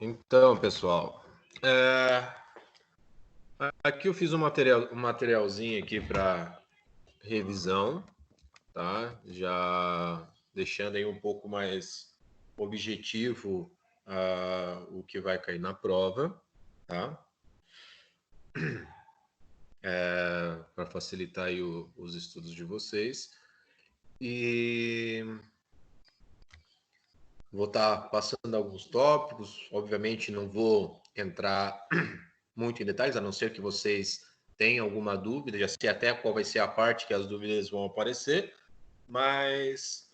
Então, pessoal, aqui eu fiz um materialzinho aqui para revisão, tá? Já deixando aí um pouco mais objetivo o que vai cair na prova, tá? Para facilitar aí os estudos de vocês. E vou estar passando alguns tópicos, obviamente não vou entrar muito em detalhes, a não ser que vocês tenham alguma dúvida, já sei até qual vai ser a parte que as dúvidas vão aparecer, mas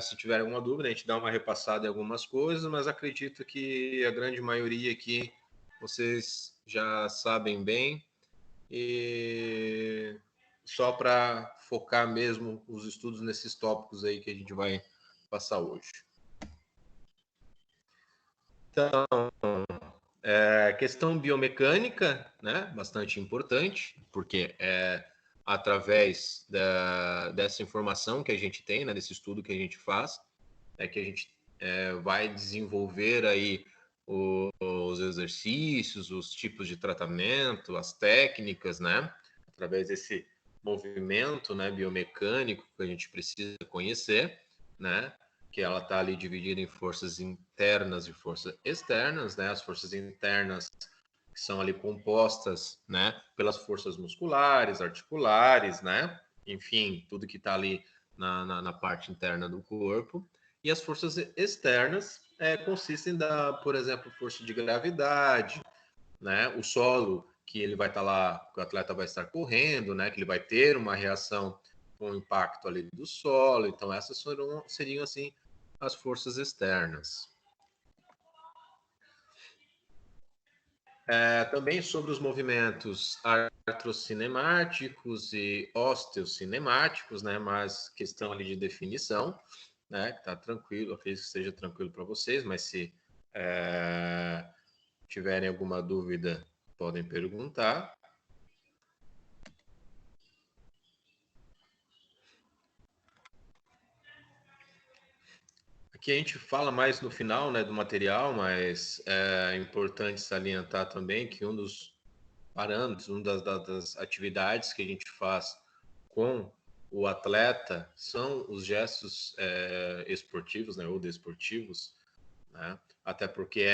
se tiver alguma dúvida, a gente dá uma repassada em algumas coisas, mas acredito que a grande maioria aqui vocês já sabem bem, e só para focar mesmo os estudos nesses tópicos aí que a gente vai passar hoje. Então, questão biomecânica, né? Bastante importante, porque é através dessa informação que a gente tem, né? Desse estudo que a gente faz, que a gente vai desenvolver aí os exercícios, os tipos de tratamento, as técnicas, né? Através desse movimento, né, biomecânico que a gente precisa conhecer, né? Que ela está ali dividida em forças internas e forças externas, né? As forças internas que são ali compostas, né, pelas forças musculares, articulares, né? Enfim, tudo que está ali na parte interna do corpo. E as forças externas consistem por exemplo, força de gravidade, né? O solo que ele vai estar lá, que o atleta vai estar correndo, né? Que ele vai ter uma reação com o impacto ali do solo. Então, essas seriam assim as forças externas. Também sobre os movimentos artrocinemáticos e osteocinemáticos, né? Mas questão ali de definição, né? Tá tranquilo, acredito que seja tranquilo para vocês, mas se tiverem alguma dúvida, podem perguntar. Aqui a gente fala mais no final, né, do material, mas é importante salientar também que um dos parâmetros, uma das atividades que a gente faz com o atleta são os gestos esportivos, né, ou desportivos, né? Até porque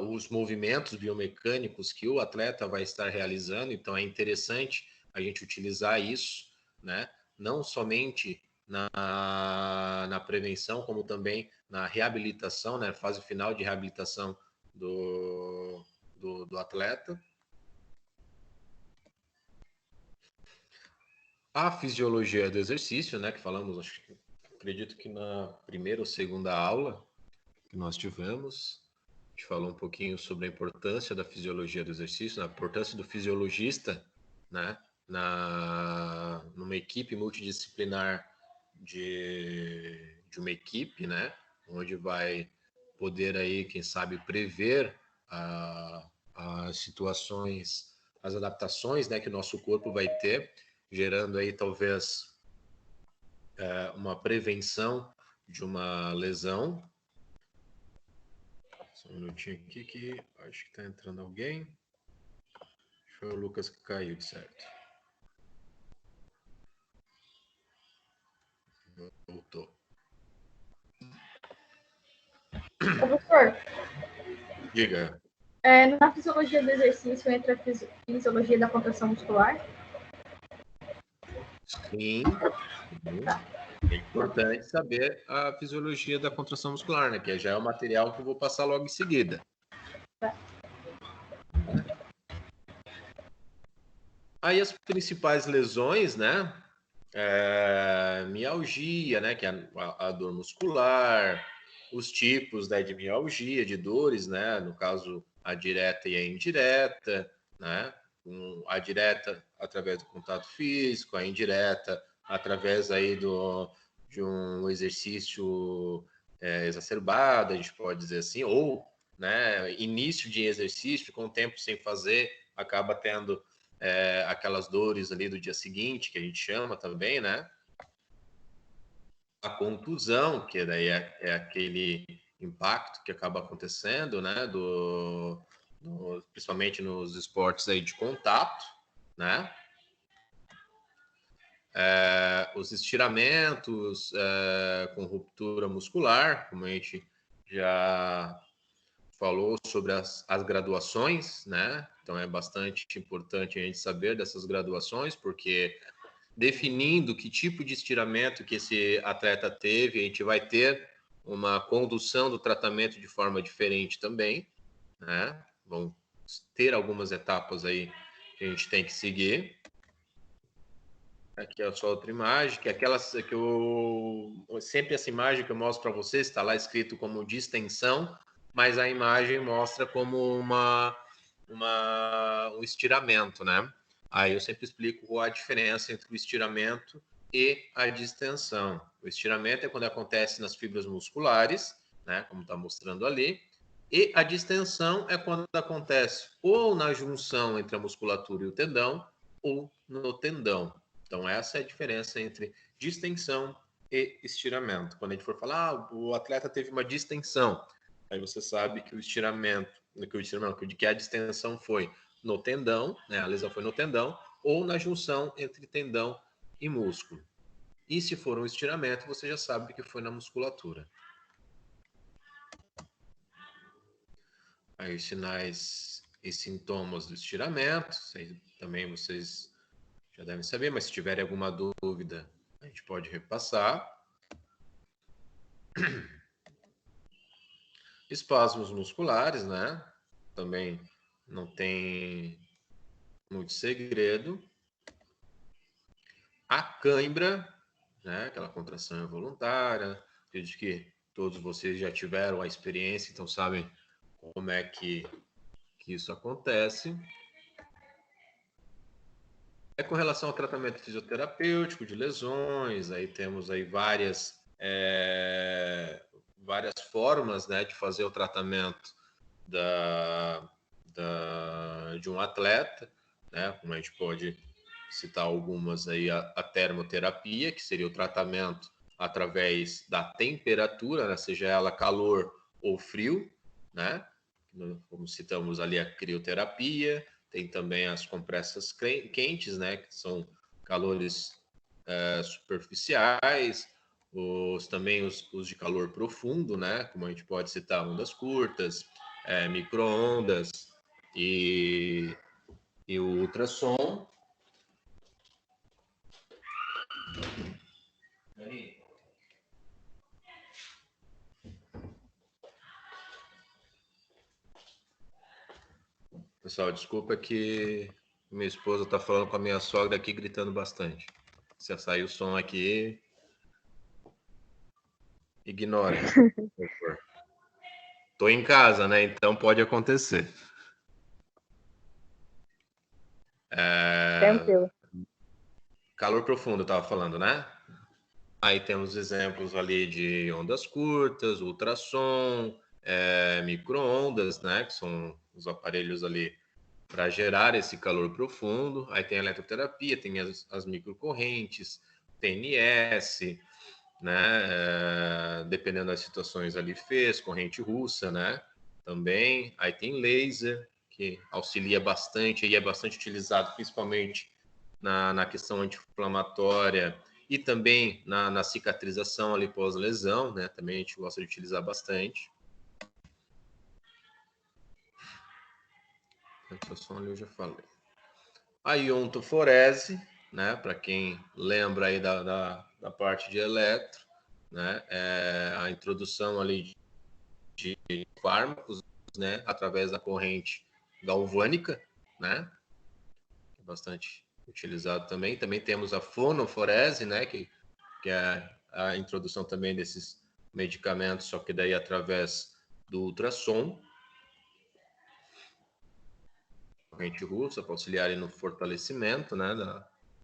os movimentos biomecânicos que o atleta vai estar realizando, então é interessante a gente utilizar isso, né? Não somente na prevenção, como também na reabilitação, né? Fase final de reabilitação do atleta. A fisiologia do exercício, né? Que falamos, acredito que na primeira ou segunda aula que nós tivemos, a gente falou um pouquinho sobre a importância da fisiologia do exercício, a importância do fisiologista, né, numa equipe multidisciplinar de uma equipe, né, onde vai poder aí, quem sabe, prever as situações, as adaptações, né, que o nosso corpo vai ter, gerando aí talvez uma prevenção de uma lesão. Só um minutinho aqui que acho que está entrando alguém. Foi o Lucas que caiu, de certo. Voltou. Professor, Diga. Na fisiologia do exercício entra a fisiologia da contração muscular? Sim. É importante saber a fisiologia da contração muscular, né? Que já é o material que eu vou passar logo em seguida. Tá. Aí as principais lesões, né? Mialgia, né? Que é a dor muscular, os tipos, né, de mialgia, de dores, né? No caso, a direta e a indireta, né? A direta através do contato físico, a indireta através aí de um exercício exacerbado, a gente pode dizer assim, ou, né, início de exercício, com o tempo sem fazer, acaba tendo aquelas dores ali do dia seguinte, que a gente chama também, né? A contusão, que daí é aquele impacto que acaba acontecendo, né, principalmente nos esportes aí de contato, né? Os estiramentos com ruptura muscular, como a gente já falou sobre as graduações, né? Então é bastante importante a gente saber dessas graduações, porque definindo que tipo de estiramento que esse atleta teve, a gente vai ter uma condução do tratamento de forma diferente também, né? Vão ter algumas etapas aí que a gente tem que seguir. Aqui é só outra imagem, que é aquela que sempre essa imagem que eu mostro para vocês está lá escrito como distensão, mas a imagem mostra como um estiramento, né? Aí eu sempre explico qual a diferença entre o estiramento e a distensão. O estiramento é quando acontece nas fibras musculares, né? Como está mostrando ali. E a distensão é quando acontece ou na junção entre a musculatura e o tendão ou no tendão. Então, essa é a diferença entre distensão e estiramento. Quando a gente for falar, o atleta teve uma distensão, aí você sabe que que a distensão foi no tendão, né? A lesão foi no tendão, ou na junção entre tendão e músculo. E se for um estiramento, você já sabe que foi na musculatura. Aí os sinais e sintomas do estiramento, também vocês já devem saber, mas se tiverem alguma dúvida, a gente pode repassar. Espasmos musculares, né? Também não tem muito segredo. A cãibra, né? Aquela contração involuntária. Acredito que todos vocês já tiveram a experiência, então sabem como é que isso acontece. Com relação ao tratamento fisioterapêutico de lesões, aí temos aí várias formas, né, de fazer o tratamento de um atleta, né, como a gente pode citar algumas aí, a termoterapia, que seria o tratamento através da temperatura, né, seja ela calor ou frio, né, como citamos ali a crioterapia. Tem também as compressas quentes, né, que são calores superficiais, também os de calor profundo, né, como a gente pode citar ondas curtas, micro-ondas e o ultrassom. Pessoal, desculpa que minha esposa está falando com a minha sogra aqui, gritando bastante. Se sair o som aqui, ignore, por favor. Estou em casa, né? Então pode acontecer. Tranquilo. Calor profundo, eu estava falando, né? Aí temos exemplos ali de ondas curtas, ultrassom, micro-ondas, né? Que são os aparelhos ali para gerar esse calor profundo. Aí tem a eletroterapia, tem as microcorrentes, TNS, né? Dependendo das situações ali, corrente russa, né? Também. Aí tem laser, que auxilia bastante e é bastante utilizado, principalmente na questão anti-inflamatória e também na cicatrização ali pós-lesão, né? Também a gente gosta de utilizar bastante. Ultrassom ali eu já falei. A iontoforese, né? Para quem lembra aí da parte de eletro, né? A introdução ali de fármacos, né? Através da corrente galvânica, né? Bastante utilizado também. Também temos a fonoforese, né? Que é a introdução também desses medicamentos, só que daí através do ultrassom. Corrente russa para auxiliar no fortalecimento, né,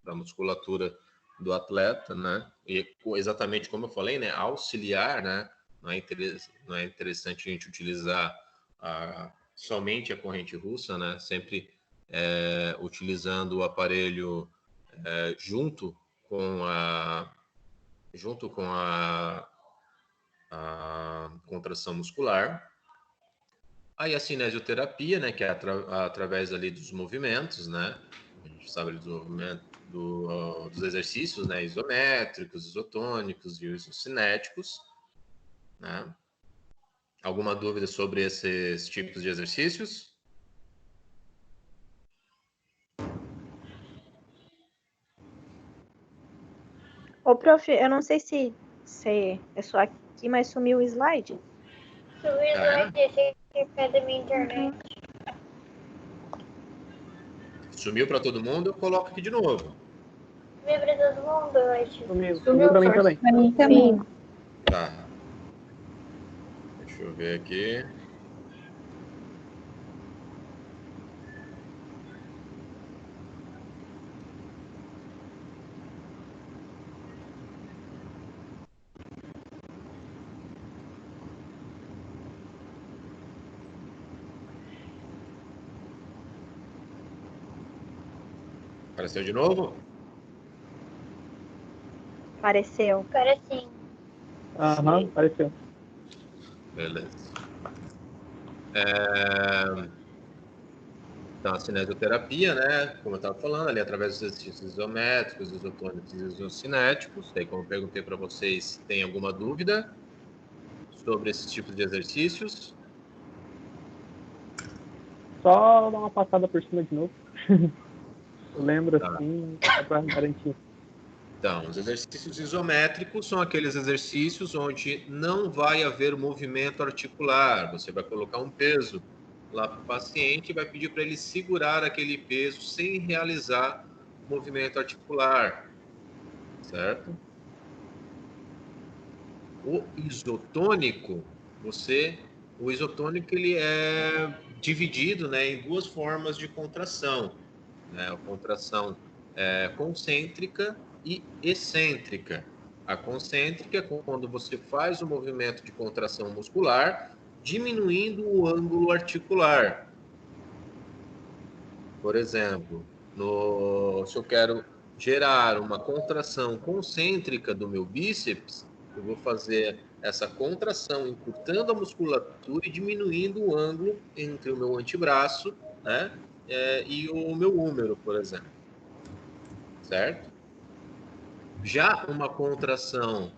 da musculatura do atleta, né, e exatamente como eu falei, né, auxiliar, né, não é interessante a gente utilizar somente a corrente russa, né, sempre utilizando o aparelho junto com contração muscular. Aí a cinesioterapia, né, que é através ali dos movimentos, né? A gente sabe ali dos movimentos dos exercícios, né, isométricos, isotônicos e isocinéticos, né? Alguma dúvida sobre esses tipos de exercícios? Ô, prof, eu não sei se é só aqui, mas sumiu o slide. Sumiu o slide, achei que é da minha internet. Sumiu para todo mundo, eu coloco aqui de novo. Sumiu pra todo mundo, eu acho. Sumiu pra mim também. Pra mim também. Tá. Deixa eu ver aqui. Apareceu de novo? Apareceu. Agora sim. Aham, apareceu. Beleza. Então, a cinesioterapia, né? Como eu estava falando, ali através dos exercícios isométricos, isotônicos e isocinéticos. Daí, como eu perguntei para vocês, tem alguma dúvida sobre esses tipos de exercícios? Só dar uma passada por cima de novo. Eu lembro Tá. assim, só pra garantir. Então, os exercícios isométricos são aqueles exercícios onde não vai haver movimento articular. Você vai colocar um peso lá para o paciente e vai pedir para ele segurar aquele peso sem realizar movimento articular, certo? O isotônico, o isotônico ele é dividido, né, em duas formas de contração, né? A contração concêntrica e excêntrica. A concêntrica é quando você faz o movimento de contração muscular, diminuindo o ângulo articular. Por exemplo, se eu quero gerar uma contração concêntrica do meu bíceps, eu vou fazer essa contração encurtando a musculatura e diminuindo o ângulo entre o meu antebraço, né, e o meu húmero, por exemplo. Certo? Já uma contração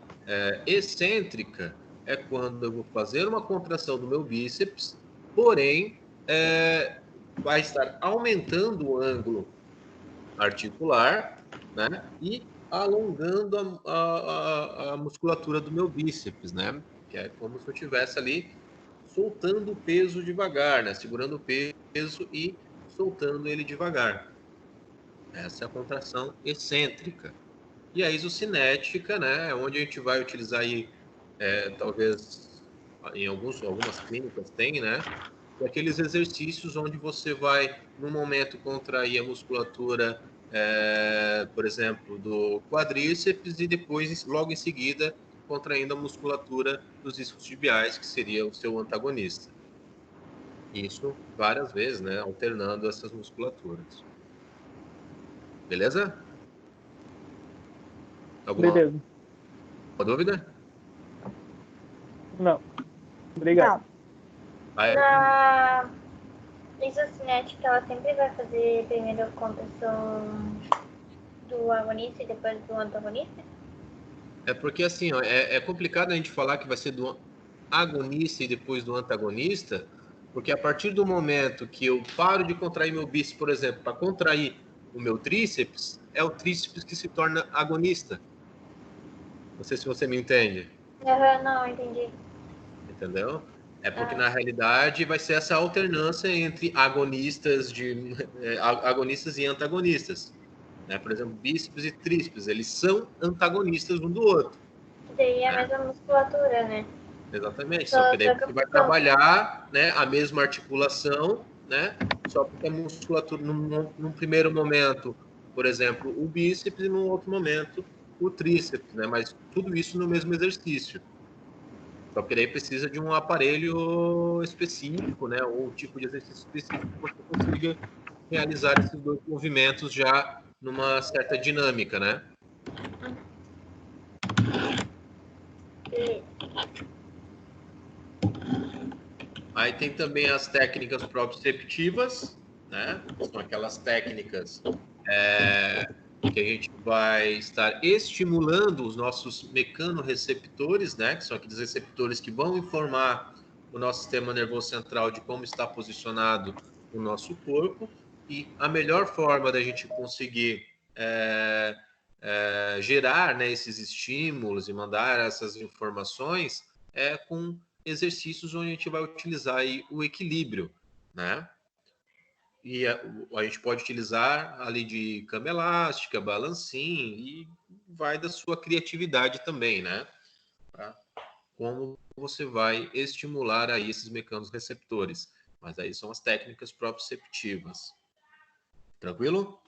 excêntrica é quando eu vou fazer uma contração do meu bíceps, porém vai estar aumentando o ângulo articular, né? E alongando a musculatura do meu bíceps, né? Que é como se eu estivesse ali soltando o peso devagar, né? Segurando o peso e soltando ele devagar. Essa é a contração excêntrica. E a isocinética, né, é onde a gente vai utilizar aí, talvez em algumas clínicas tem, né, aqueles exercícios onde você vai, no momento, contrair a musculatura, por exemplo, do quadríceps e depois, logo em seguida, contraindo a musculatura dos isquiotibiais, que seria o seu antagonista. Isso várias vezes, né, alternando essas musculaturas. Beleza? Beleza. Dúvida? Não. Obrigado. Na isocinética, ela sempre vai fazer primeiro a contração do agonista e depois do antagonista? É porque, assim, ó, é complicado a gente falar que vai ser do agonista e depois do antagonista, porque a partir do momento que eu paro de contrair meu bíceps, por exemplo, para contrair o meu tríceps, é o tríceps que se torna agonista. Não sei se você me entende. Não, entendi. Entendeu? É porque, na realidade, vai ser essa alternância entre agonistas e antagonistas. Né? Por exemplo, bíceps e tríceps, eles são antagonistas um do outro. Daí é a mesma musculatura, né? Exatamente, só que daí você vai trabalhar, né, a mesma articulação, né, só porque a musculatura, num primeiro momento, por exemplo, o bíceps, e num outro momento, o tríceps, né, mas tudo isso no mesmo exercício. Só que daí precisa de um aparelho específico, né, ou um tipo de exercício específico para que você consiga realizar esses dois movimentos já numa certa dinâmica, né? Aí tem também as técnicas proprioceptivas, né? São aquelas técnicas que a gente vai estar estimulando os nossos mecanorreceptores, né? Que são aqueles receptores que vão informar o nosso sistema nervoso central de como está posicionado o nosso corpo. E a melhor forma da gente conseguir gerar, né, esses estímulos e mandar essas informações é com exercícios onde a gente vai utilizar aí o equilíbrio, né? E a gente pode utilizar ali de cama elástica, balancim, e vai da sua criatividade também, né? Tá? Como você vai estimular aí esses mecanos receptores. Mas aí são as técnicas proprioceptivas. Tranquilo?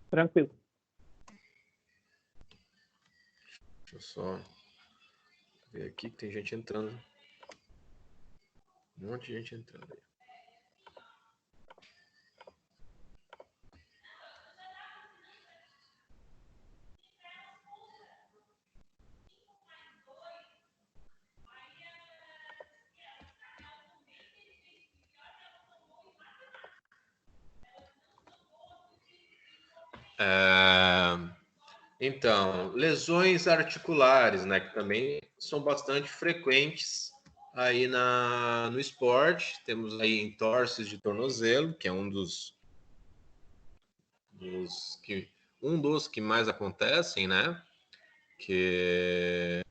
Tranquilo. Deixa eu só ver aqui que tem gente entrando. Um monte de gente entrando aí. Então, lesões articulares, né, que também são bastante frequentes aí no esporte. Temos aí entorses de tornozelo, que é um dos que mais acontecem, né? Que,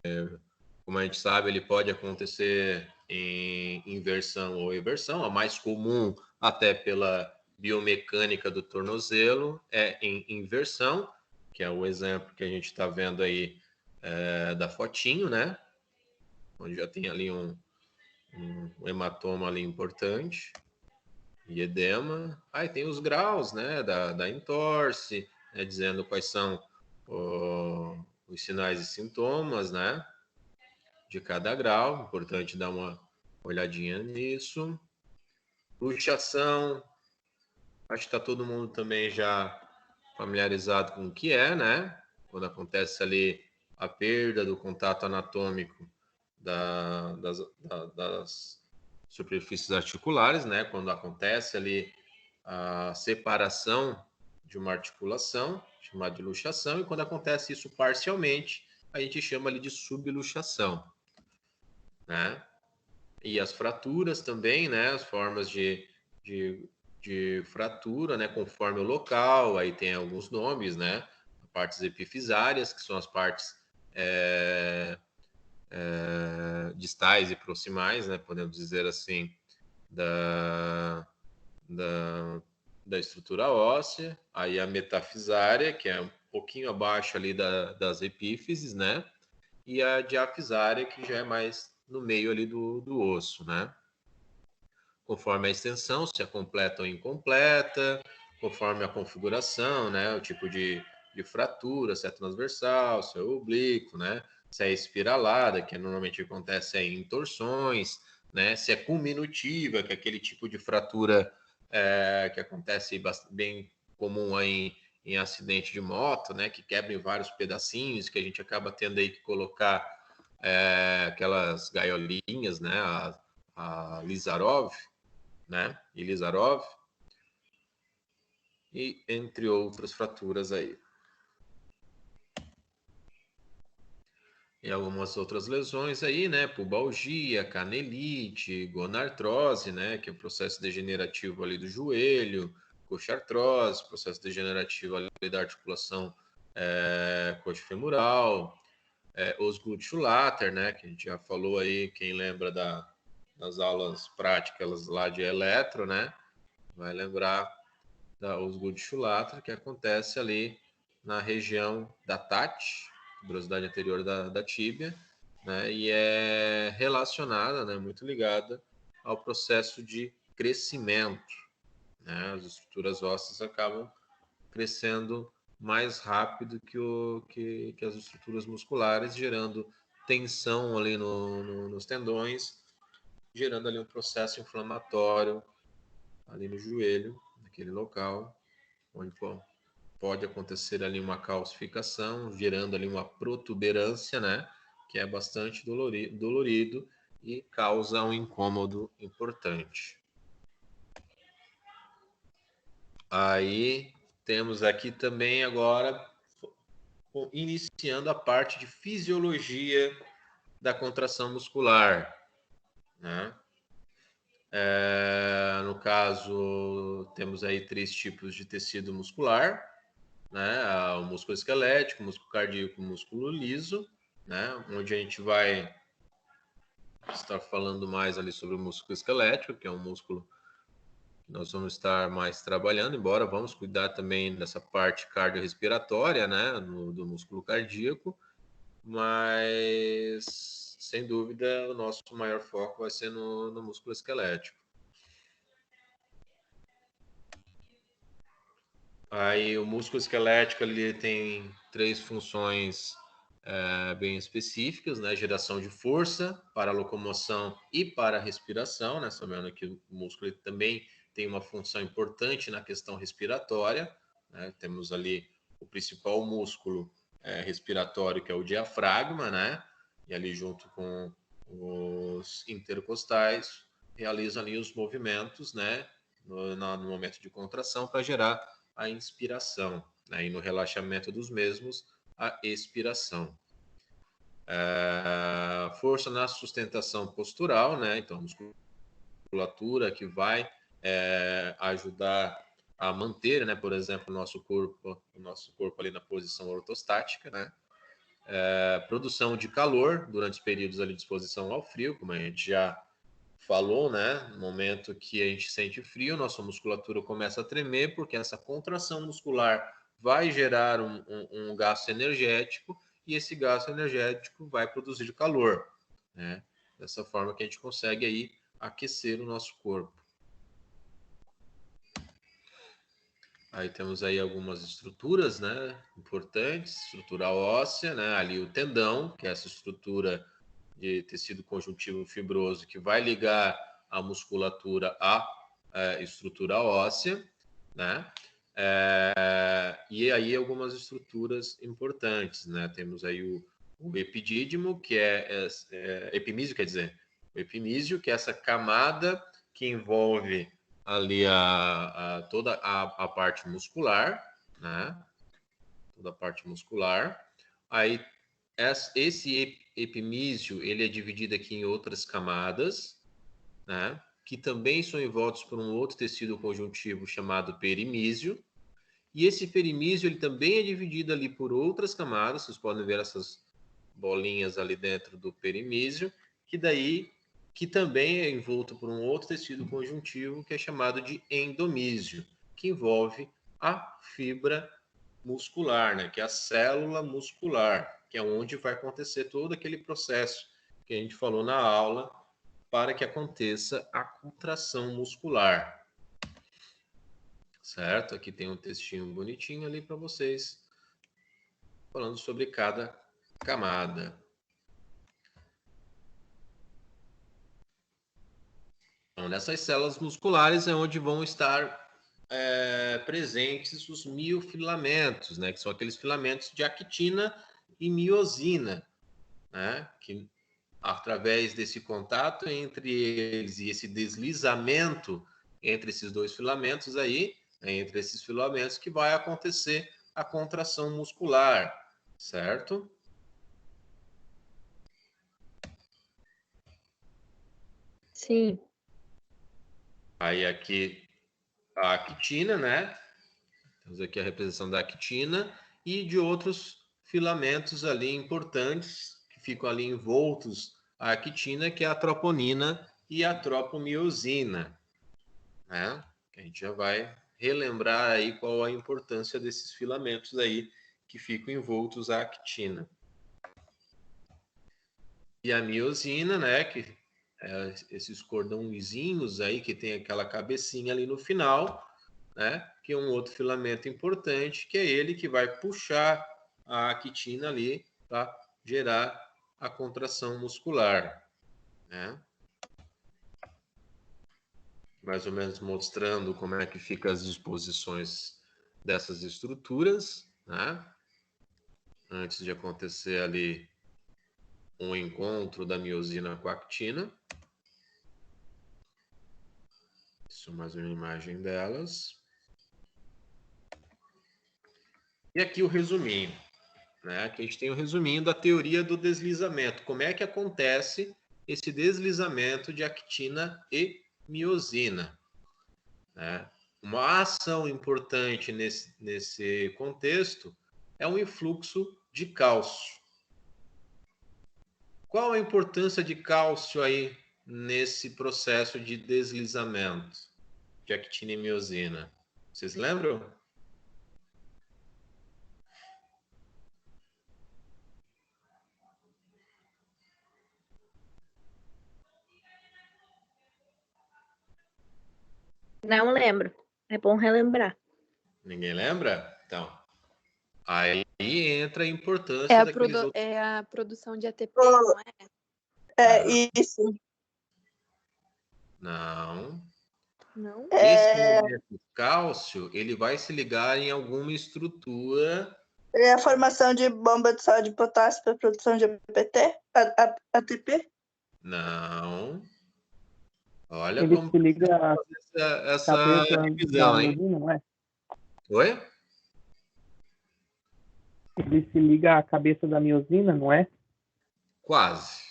como a gente sabe, ele pode acontecer em inversão ou eversão. A mais comum, até pela biomecânica do tornozelo, é em inversão, que é o exemplo que a gente está vendo aí da fotinho, né? Onde já tem ali um hematoma ali importante e edema. Aí tem os graus, né, da entorse, né, dizendo quais são os sinais e sintomas, né, de cada grau. Importante dar uma olhadinha nisso. Luxação, acho que está todo mundo também já familiarizado com o que é, né? Quando acontece ali a perda do contato anatômico das superfícies articulares, né? Quando acontece ali a separação de uma articulação, chamada de luxação, e quando acontece isso parcialmente, a gente chama ali de subluxação, né? E as fraturas também, né? As formas de fratura, né? Conforme o local, aí tem alguns nomes, né? Partes epifisárias, que são as partes distais e proximais, né? Podemos dizer assim, da, da estrutura óssea. Aí a metafisária, que é um pouquinho abaixo ali das epífises, né? E a diafisária, que já é mais no meio ali do osso, né? Conforme a extensão, se é completa ou incompleta, conforme a configuração, né? O tipo de fratura, se é transversal, se é oblíquo, né? Se é espiralada, que normalmente acontece em torções, né? Se é cominutiva, que é aquele tipo de fratura que acontece bem comum aí em acidente de moto, né? Que quebra em vários pedacinhos, que a gente acaba tendo aí que colocar aquelas gaiolinhas, né? A Lizarov, né? Ilizarov, e entre outras fraturas aí. E algumas outras lesões aí, né? Pubalgia, canelite, gonartrose, né? Que é o processo degenerativo ali do joelho, coxartrose, processo degenerativo ali da articulação coxofemoral, os glúteo-láter, né? Que a gente já falou aí, quem lembra das aulas práticas lá de eletro, né? Vai lembrar os glúteo-láter, que acontece ali na região da TAT, tuberosidade anterior da tíbia, né, e é relacionada, né, muito ligada ao processo de crescimento, né, as estruturas ósseas acabam crescendo mais rápido que as estruturas musculares, gerando tensão ali nos tendões, gerando ali um processo inflamatório ali no joelho, naquele local, onde pode acontecer ali uma calcificação, gerando ali uma protuberância, né? que é bastante dolorido e causa um incômodo importante. Aí temos aqui também agora iniciando a parte de fisiologia da contração muscular, né? No caso, temos aí 3 tipos de tecido muscular, né? O músculo esquelético, o músculo cardíaco, o músculo liso, né? Onde a gente vai estar falando mais ali sobre o músculo esquelético, que é um músculo que nós vamos estar mais trabalhando, embora vamos cuidar também dessa parte cardiorrespiratória, né? Do músculo cardíaco, mas sem dúvida o nosso maior foco vai ser no músculo esquelético. Aí o músculo esquelético ele tem 3 funções bem específicas, né? Geração de força para a locomoção e para a respiração, né? Sabendo que o músculo ele também tem uma função importante na questão respiratória, né? Temos ali o principal músculo respiratório, que é o diafragma, né? E ali junto com os intercostais realizam ali os movimentos, né? No momento de contração para gerar a inspiração, né? E no relaxamento dos mesmos, a expiração. Força na sustentação postural, né? Então, a musculatura que vai ajudar a manter, né? Por exemplo, o nosso corpo ali na posição ortostática, né? Produção de calor durante os períodos ali de exposição ao frio, como a gente já falou, né? No momento que a gente sente frio, nossa musculatura começa a tremer, porque essa contração muscular vai gerar um gasto energético, e esse gasto energético vai produzir calor, né? Dessa forma que a gente consegue aí aquecer o nosso corpo. Aí temos aí algumas estruturas, né, importantes, estrutura óssea, né, ali o tendão, que é essa estrutura de tecido conjuntivo fibroso que vai ligar a musculatura à estrutura óssea, né? E aí algumas estruturas importantes, né? Temos aí o epidídimo, que epimísio, quer dizer, o epimísio, que é essa camada que envolve ali toda a parte muscular, né? Toda a parte muscular. Aí esse epimísio ele é dividido aqui em outras camadas, né? Que também são envoltos por um outro tecido conjuntivo chamado perimísio. E esse perimísio ele também é dividido ali por outras camadas. Vocês podem ver essas bolinhas ali dentro do perimísio, que também é envolto por um outro tecido conjuntivo que é chamado de endomísio, que envolve a fibra muscular, né? Que é a célula muscular, que é onde vai acontecer todo aquele processo que a gente falou na aula para que aconteça a contração muscular. Certo? Aqui tem um textinho bonitinho ali para vocês, falando sobre cada camada. Então, nessas células musculares é onde vão estar presentes os miofilamentos, né? Que são aqueles filamentos de actina e miosina, né? Que através desse contato entre eles e esse deslizamento entre esses dois filamentos aí, entre esses filamentos, que vai acontecer a contração muscular, certo? Sim. Aí aqui a actina, né? Temos aqui a representação da actina e de outros filamentos ali importantes que ficam ali envoltos a actina, que é a troponina e a tropomiosina, né? A gente já vai relembrar aí qual a importância desses filamentos aí que ficam envoltos à actina. E a miosina, né, que é esses cordãozinhos aí que tem aquela cabecinha ali no final, né, que é um outro filamento importante, que é ele que vai puxar a actina ali para gerar a contração muscular, né? Mais ou menos mostrando como é que ficam as disposições dessas estruturas, né? Antes de acontecer ali um encontro da miosina com a actina. Isso, mais uma imagem delas. E aqui o resuminho, né? Aqui a gente tem o resuminho da teoria do deslizamento. Como é que acontece esse deslizamento de actina e miosina, né? Uma ação importante nesse contexto é o influxo de cálcio. Qual a importância de cálcio aí nesse processo de deslizamento de actina e miosina? Vocês lembram? Não lembro. É bom relembrar. Ninguém lembra? Então, aí entra a É importância a, daqueles outros. é a produção de ATP, não é? Isso. Não. Não? Esse elemento cálcio, ele vai se ligar em alguma estrutura. É a formação de bomba de sal de potássio para produção de ATP? Não. Olha Ele como se liga à essa cabeça da divisão, hein? miosina, não é? Oi? Ele se liga à cabeça da miosina, não é? Quase.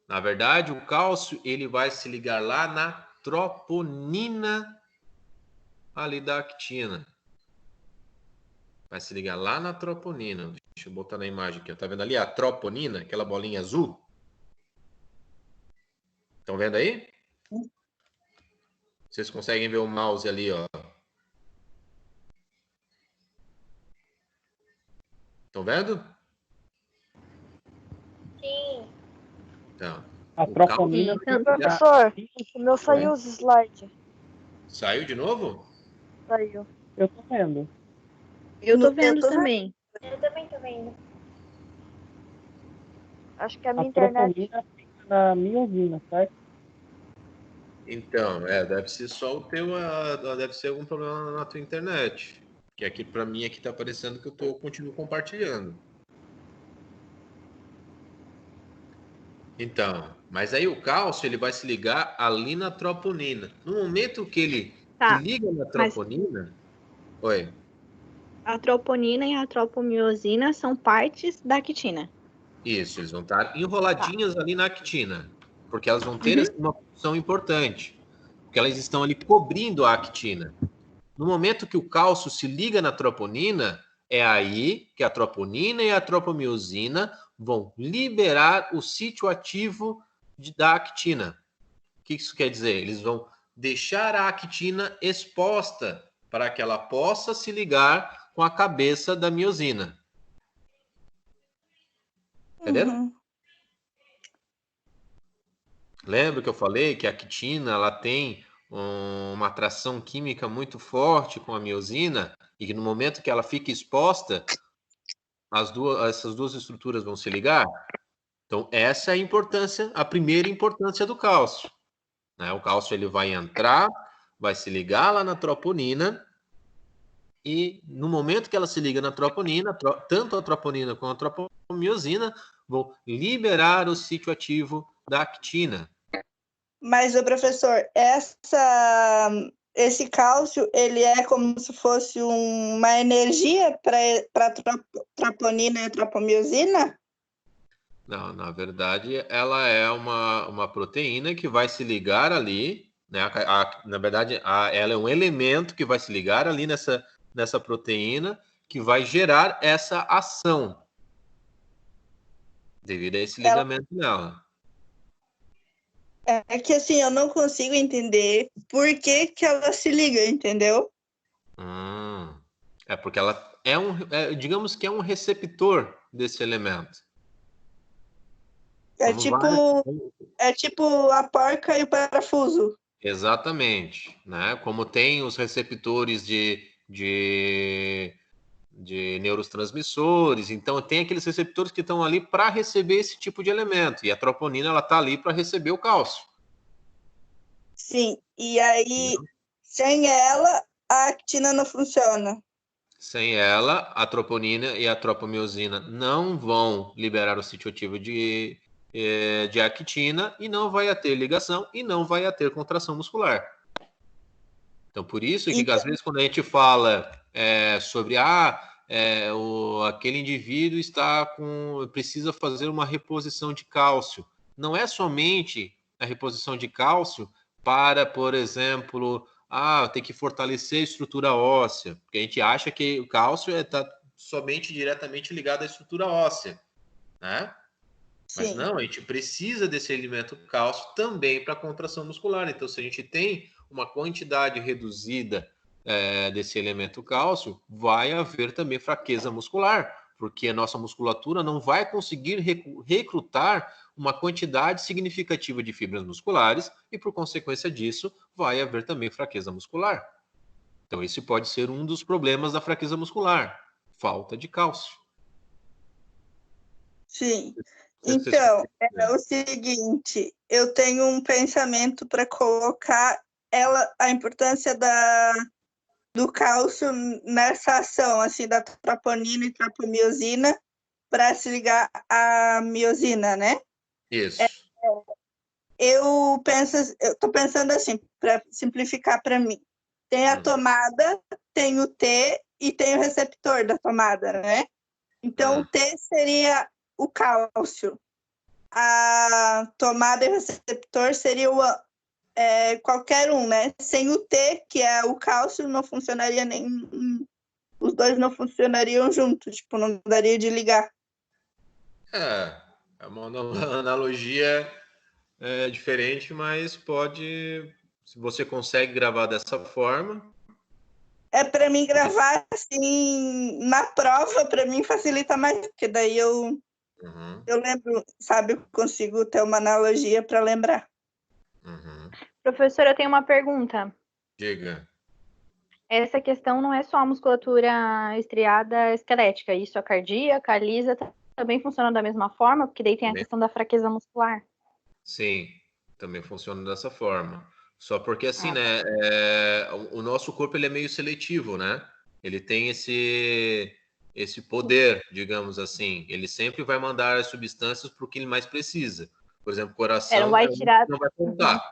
Na verdade, o cálcio ele vai se ligar lá na troponina ali da actina. Vai se ligar lá na troponina. Deixa eu botar na imagem aqui. Tá vendo ali a troponina, aquela bolinha azul? Estão vendo aí? Vocês conseguem ver o mouse ali, ó. Estão vendo? Sim. Então, A o troponina. Sim. Professor, o meu saiu os slides. saiu de novo? Saiu. Eu tô vendo. Eu tô Eu vendo tô também. Eu também tô vendo. Acho que a A minha internet. troponina fica na miosina, certo? Então, deve ser só o teu, deve ser algum problema na tua internet. Que aqui para mim aqui tá aparecendo que eu continuo compartilhando. Então, mas aí o cálcio ele vai se ligar ali na troponina. No momento que ele Tá, se liga na mas- troponina, oi. A troponina e a tropomiosina são partes da actina. Isso, eles vão estar enroladinhas ali na actina, porque elas vão ter uma função importante, porque elas estão ali cobrindo a actina. No momento que o cálcio se liga na troponina, é aí que a troponina e a tropomiosina vão liberar o sítio ativo da actina. O que isso quer dizer? Eles vão deixar a actina exposta para que ela possa se ligar com a cabeça da miosina. Entenderam? Uhum. Lembra que eu falei que a actina ela tem uma atração química muito forte com a miosina e que no momento que ela fica exposta, essas duas estruturas vão se ligar? Então, essa é a importância, a primeira importância do cálcio, né? O cálcio ele vai entrar, vai se ligar lá na troponina e no momento que ela se liga na troponina, tanto a troponina quanto a tropomiosina vão liberar o sítio ativo da actina. Mas, o professor, esse cálcio, ele é como se fosse uma energia para a troponina e a tropomiosina? Não, na verdade, ela é uma proteína que vai se ligar ali, né? Na verdade, ela é um elemento que vai se ligar ali nessa proteína que vai gerar essa ação devido a esse ligamento dela. É que, assim, eu não consigo entender por que ela se liga, entendeu? É porque ela digamos que é um receptor desse elemento. É tipo a porca e o parafuso. Exatamente, né? Como tem os receptores de neurotransmissores, então tem aqueles receptores que estão ali para receber esse tipo de elemento, e a troponina ela está ali para receber o cálcio. Sim, e aí, sem ela, a actina não funciona. Sem ela, a troponina e a tropomiosina não vão liberar o sítio ativo de actina e não vai ter ligação e não vai ter contração muscular. Então, por isso que às vezes quando a gente fala sobre aquele indivíduo precisa fazer uma reposição de cálcio, não é somente a reposição de cálcio para, por exemplo, ter que fortalecer a estrutura óssea, porque a gente acha que o cálcio está somente diretamente ligado à estrutura óssea, né? Mas não, a gente precisa desse elemento cálcio também para a contração muscular. Então, se a gente tem uma quantidade reduzida desse elemento cálcio, vai haver também fraqueza muscular, porque a nossa musculatura não vai conseguir recrutar uma quantidade significativa de fibras musculares e, por consequência disso, vai haver também fraqueza muscular. Então, esse pode ser um dos problemas da fraqueza muscular, falta de cálcio. Sim. Então, é o seguinte, eu tenho um pensamento para colocar a importância do cálcio nessa ação, assim, da troponina e tropomiosina para se ligar à miosina, né? Isso. Eu estou pensando assim, para simplificar para mim. Tem a tomada, tem o T e tem o receptor da tomada, né? Então, o T seria o cálcio. A tomada e o receptor seria qualquer um, né? Sem o T, que é o cálcio, não funcionaria os dois não funcionariam juntos, tipo, não daria de ligar. É uma analogia diferente, mas se você consegue gravar dessa forma. Para mim gravar assim na prova, para mim facilita mais, porque daí eu lembro, sabe, eu consigo ter uma analogia para lembrar. Professor, eu tenho uma pergunta. Diga. Essa questão não é só a musculatura estriada esquelética, isso a cardíaca, a lisa também funciona da mesma forma, porque daí tem a questão da fraqueza muscular. Sim, também funciona dessa forma. Só porque assim, né, o nosso corpo ele é meio seletivo, né? Ele tem esse poder, digamos assim. Ele sempre vai mandar as substâncias para o que ele mais precisa. Por exemplo, o coração não vai tirar... não vai contar,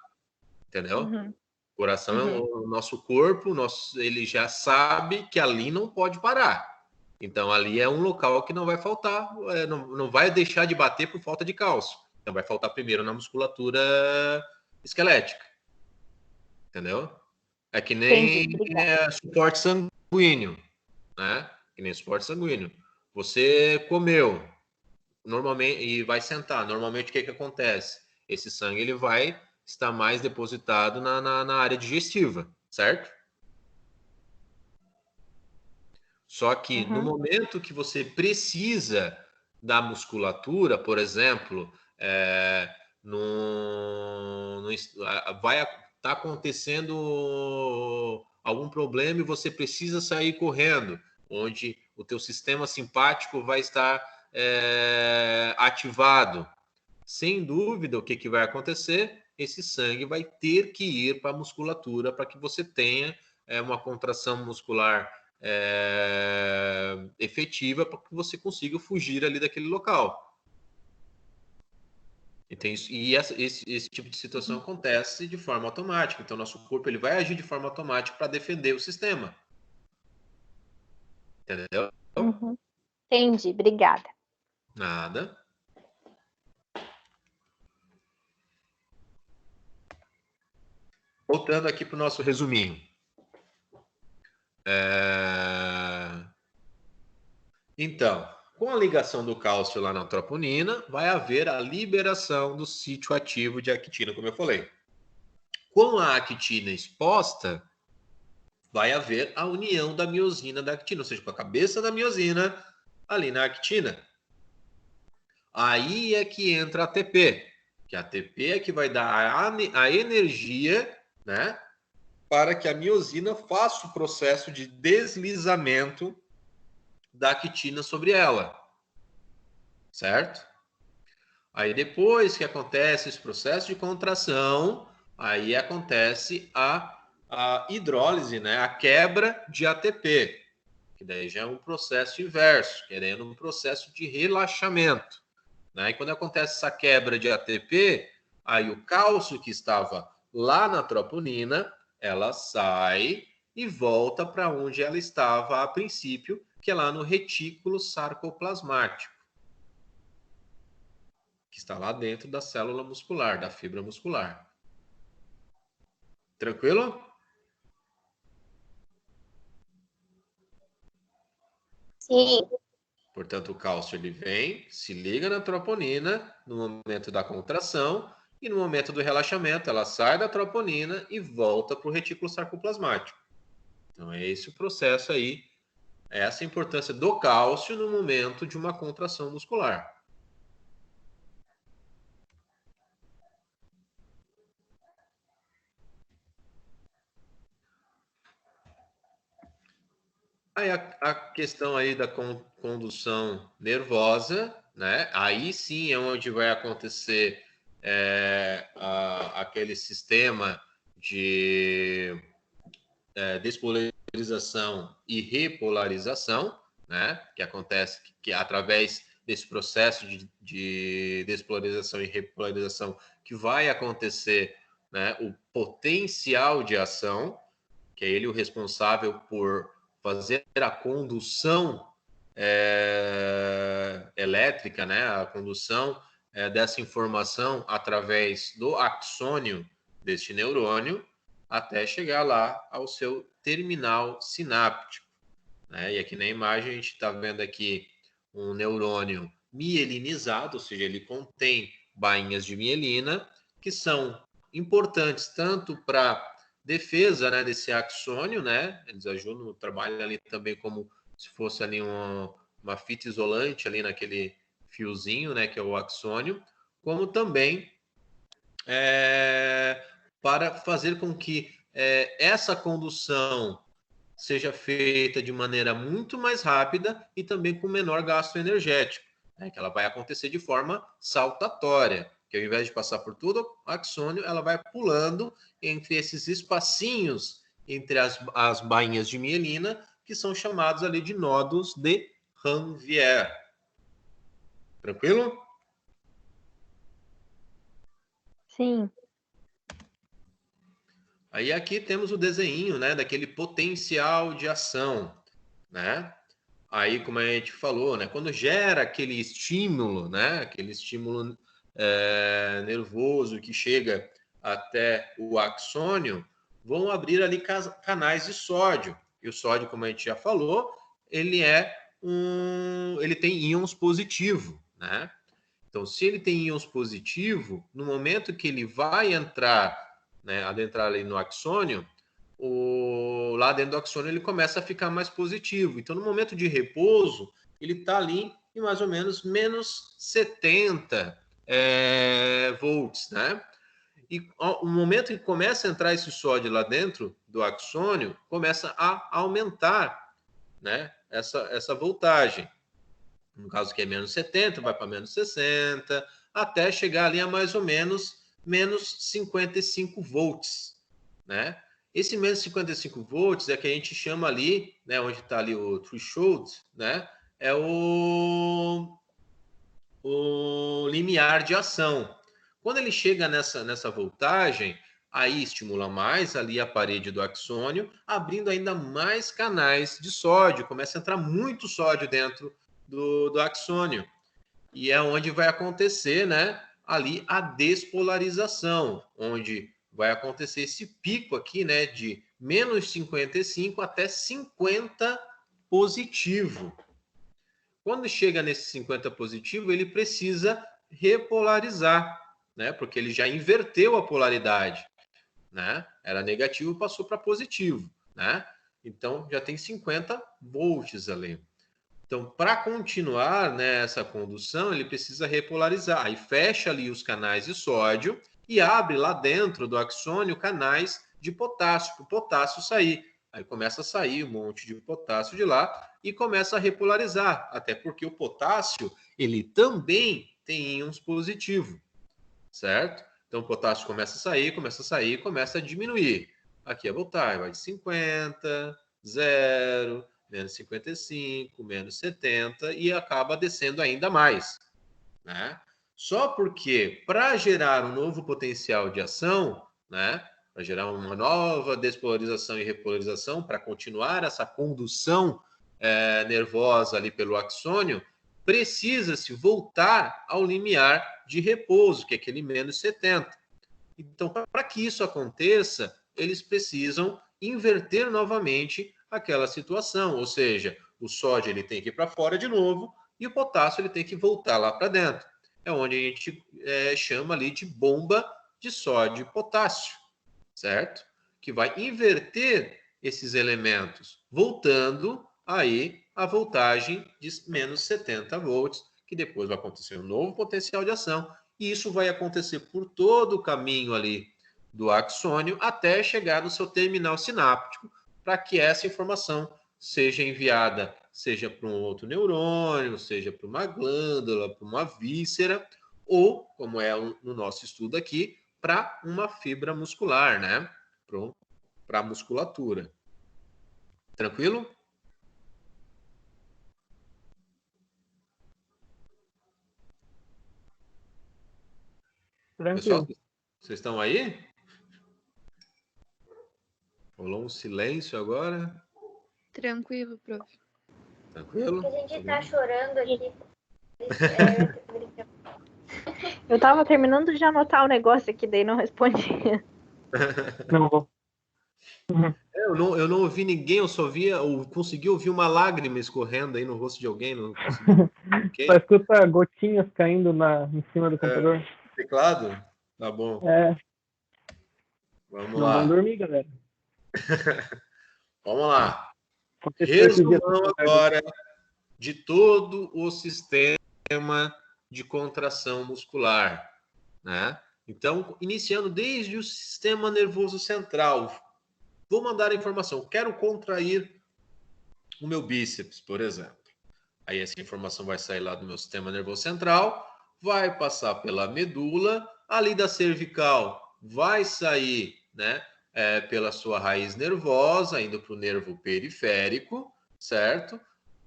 entendeu? O coração é o nosso corpo, ele já sabe que ali não pode parar. Então, ali é um local que não vai faltar, não vai deixar de bater por falta de cálcio. Então, vai faltar primeiro na musculatura esquelética. Entendeu? É que nem suporte sanguíneo, né? Que nem suporte sanguíneo. Você comeu, normalmente, e vai sentar. Normalmente, o que acontece? Esse sangue ele vai estar mais depositado na área digestiva, certo? Só que no momento que você precisa da musculatura, por exemplo, vai estar acontecendo algum problema e você precisa sair correndo, onde o teu sistema simpático vai estar ativado. Sem dúvida, o que vai acontecer? Esse sangue vai ter que ir para a musculatura para que você tenha uma contração muscular efetiva para que você consiga fugir ali daquele local. Esse tipo de situação acontece de forma automática. Então, nosso corpo ele vai agir de forma automática para defender o sistema. Entendeu? Entendi, obrigada. Nada. Voltando aqui para o nosso resuminho. Então, com a ligação do cálcio lá na troponina, vai haver a liberação do sítio ativo de actina, como eu falei. Com a actina exposta, vai haver a união da miosina da actina, ou seja, com a cabeça da miosina ali na actina. Aí é que entra a ATP, que a ATP é que vai dar a energia, né, para que a miosina faça o processo de deslizamento da actina sobre ela, certo? Aí depois que acontece esse processo de contração, aí acontece a hidrólise, né? A quebra de ATP. que daí já é um processo inverso, que daí é um processo de relaxamento, né? E quando acontece essa quebra de ATP, aí o cálcio que estava lá na troponina, ela sai e volta para onde ela estava a princípio, que é lá no retículo sarcoplasmático, que está lá dentro da célula muscular, da fibra muscular. Tranquilo? Sim. Portanto, o cálcio ele vem, se liga na troponina no momento da contração e no momento do relaxamento ela sai da troponina e volta para o retículo sarcoplasmático. Então é esse o processo aí, é essa a importância do cálcio no momento de uma contração muscular. Aí a questão aí da condução nervosa, né? Aí sim é onde vai acontecer aquele sistema de despolarização e repolarização, né? Que acontece que através desse processo de despolarização e repolarização que vai acontecer, né? O potencial de ação, que é ele o responsável por fazer a condução elétrica, né? A condução dessa informação através do axônio deste neurônio até chegar lá ao seu terminal sináptico, né? E aqui na imagem a gente está vendo aqui um neurônio mielinizado, ou seja, ele contém bainhas de mielina que são importantes tanto para defesa, né, desse axônio, né? Eles ajudam no trabalho ali também como se fosse ali uma fita isolante ali naquele fiozinho, né, que é o axônio, como também para fazer com que essa condução seja feita de maneira muito mais rápida e também com menor gasto energético, né? Que ela vai acontecer de forma saltatória, que ao invés de passar por todo o axônio, ela vai pulando entre esses espacinhos entre as bainhas de mielina, que são chamados ali de nodos de Ranvier. Tranquilo? Sim. Aí aqui temos o desenho, né, daquele potencial de ação, né? Aí, como a gente falou, né, quando gera aquele estímulo, né, aquele estímulo nervoso que chega até o axônio, vão abrir ali canais de sódio. E o sódio, como a gente já falou, ele tem íons positivo, né? Então, se ele tem íons positivo, no momento que ele vai entrar, né, adentrar ali no axônio, lá dentro do axônio ele começa a ficar mais positivo. Então, no momento de repouso, ele está ali em mais ou menos menos 70 volts, né? E o momento que começa a entrar esse sódio lá dentro do axônio, começa a aumentar, né, essa voltagem. No caso que é menos 70, vai para menos 60, até chegar ali a mais ou menos menos 55 volts, né? Esse menos 55 volts é que a gente chama ali, né, onde está ali o threshold, né, é o limiar de ação. Quando ele chega nessa voltagem, aí estimula mais ali a parede do axônio, abrindo ainda mais canais de sódio, começa a entrar muito sódio dentro do axônio. E é onde vai acontecer, né, ali a despolarização, onde vai acontecer esse pico aqui, né, de menos 55 até 50 positivo. Quando chega nesse 50 positivo, ele precisa repolarizar, né, porque ele já inverteu a polaridade, né? Era negativo, passou para positivo, né? Então já tem 50 volts ali. Então, para continuar nessa condução, ele precisa repolarizar. Aí fecha ali os canais de sódio e abre lá dentro do axônio canais de potássio, para o potássio sair. Aí começa a sair um monte de potássio de lá e começa a repolarizar, até porque o potássio, ele também tem íons positivos, certo? Então, o potássio começa a sair, começa a diminuir. Aqui a voltagem vai de 50, 0, menos 55, menos 70 e acaba descendo ainda mais, né? Só porque para gerar um novo potencial de ação, né, para gerar uma nova despolarização e repolarização, para continuar essa condução nervosa ali pelo axônio, precisa-se voltar ao limiar de repouso, que é aquele menos 70. Então, para que isso aconteça, eles precisam inverter novamente aquela situação, ou seja, o sódio ele tem que ir para fora de novo e o potássio ele tem que voltar lá para dentro. É onde a gente chama ali de bomba de sódio e potássio, certo? Que vai inverter esses elementos, voltando aí a voltagem de menos 70 volts, que depois vai acontecer um novo potencial de ação, e isso vai acontecer por todo o caminho ali do axônio até chegar no seu terminal sináptico, para que essa informação seja enviada, seja para um outro neurônio, seja para uma glândula, para uma víscera, ou, como é no nosso estudo aqui, para uma fibra muscular, né? Para a musculatura. Tranquilo? Tranquilo. Pessoal, vocês estão aí? Rolou um silêncio agora. Tranquilo, prof. Tranquilo? Porque a gente tá chorando aqui. Eu tava terminando de anotar o negócio aqui, daí não respondi. Não vou. Eu não ouvi ninguém, eu só consegui ouvir uma lágrima escorrendo aí no rosto de alguém. Não consegui. Okay? Só escuta gotinhas caindo em cima do computador. Teclado? Tá bom. Vamos Não lá. vão dormir, galera. Vamos lá. Aconteceu esses dias. Resumão agora de todo o sistema de contração muscular, né? Então, iniciando desde o sistema nervoso central, vou mandar a informação, quero contrair o meu bíceps, por exemplo. Aí essa informação vai sair lá do meu sistema nervoso central, vai passar pela medula, ali da cervical vai sair, né, pela sua raiz nervosa, indo para o nervo periférico, certo?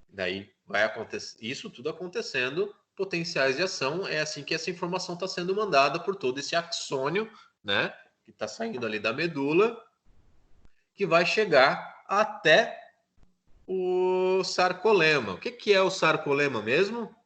Daí vai acontecer isso tudo acontecendo, potenciais de ação, é assim que essa informação está sendo mandada por todo esse axônio, né, que está saindo ali da medula, que vai chegar até o sarcolema. O que é o sarcolema mesmo?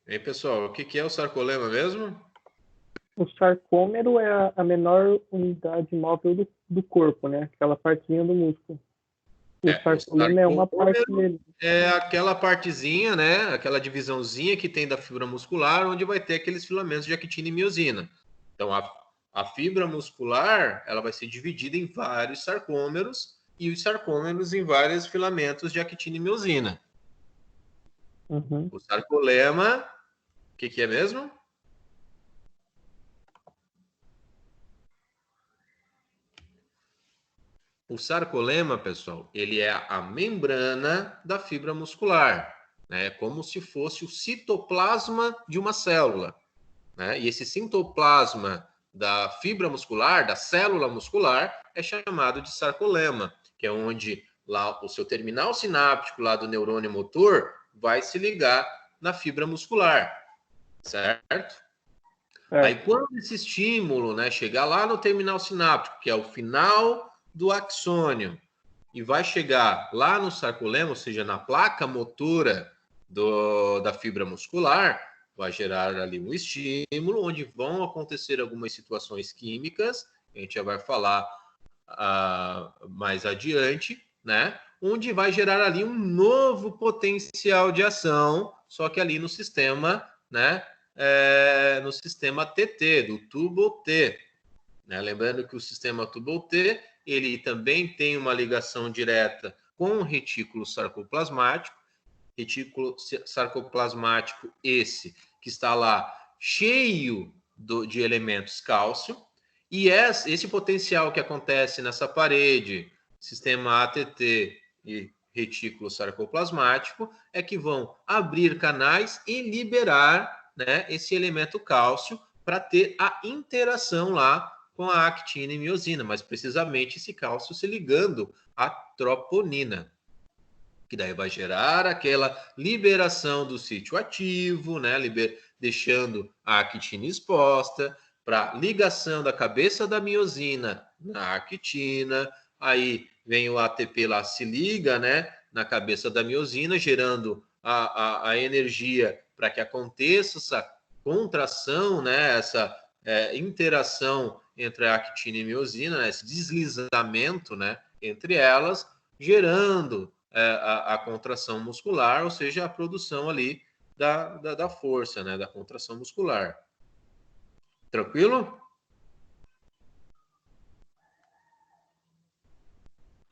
E aí, pessoal, o que é o sarcolema mesmo? O sarcômero é a menor unidade móvel do corpo, né? Aquela partinha do músculo. O sarcolema é uma parte dele. É aquela partezinha, né? Aquela divisãozinha que tem da fibra muscular, onde vai ter aqueles filamentos de actina e miosina. Então, a fibra muscular, ela vai ser dividida em vários sarcômeros e os sarcômeros em vários filamentos de actina e miosina. Uhum. O sarcolema, o que é mesmo? O sarcolema, pessoal, ele é a membrana da fibra muscular, né? Como se fosse o citoplasma de uma célula, né? E esse citoplasma da fibra muscular, da célula muscular, é chamado de sarcolema, que é onde lá o seu terminal sináptico lá do neurônio motor vai se ligar na fibra muscular, certo? Aí quando esse estímulo, né, chegar lá no terminal sináptico, que é o final do axônio, e vai chegar lá no sarcolema, ou seja, na placa motora da fibra muscular, vai gerar ali um estímulo, onde vão acontecer algumas situações químicas, que a gente já vai falar mais adiante, né? Onde vai gerar ali um novo potencial de ação, só que ali no sistema, né? No sistema TT, do tubo T. Né? Lembrando que o sistema tubo T, ele também tem uma ligação direta com o retículo sarcoplasmático, esse que está lá cheio de elementos cálcio, e esse potencial que acontece nessa parede, sistema ATT e retículo sarcoplasmático é que vão abrir canais e liberar, né, esse elemento cálcio para ter a interação lá com a actina e miosina, mas precisamente esse cálcio se ligando à troponina, que daí vai gerar aquela liberação do sítio ativo, né, deixando a actina exposta, para ligação da cabeça da miosina na actina, aí vem o ATP lá, se liga, né, na cabeça da miosina, gerando a energia para que aconteça essa contração, né, essa interação entre a actina e a miosina, né, esse deslizamento, né, entre elas, gerando a contração muscular, ou seja, a produção ali da força, né, da contração muscular. Tranquilo?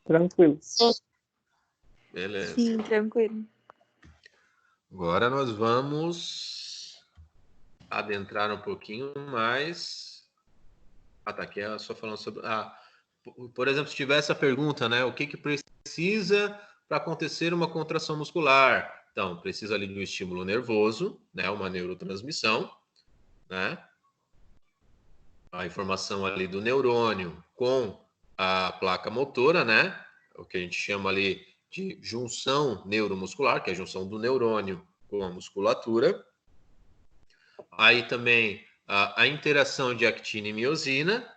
Tranquilo. Beleza. Sim, tranquilo. Agora nós vamos adentrar um pouquinho mais. Tá aqui é só falando sobre... por exemplo, se tiver essa pergunta, né? O que precisa para acontecer uma contração muscular? Então, precisa ali de um estímulo nervoso, né? Uma neurotransmissão, né? A informação ali do neurônio com a placa motora, né? O que a gente chama ali de junção neuromuscular, que é a junção do neurônio com a musculatura. Aí também a interação de actina e miosina,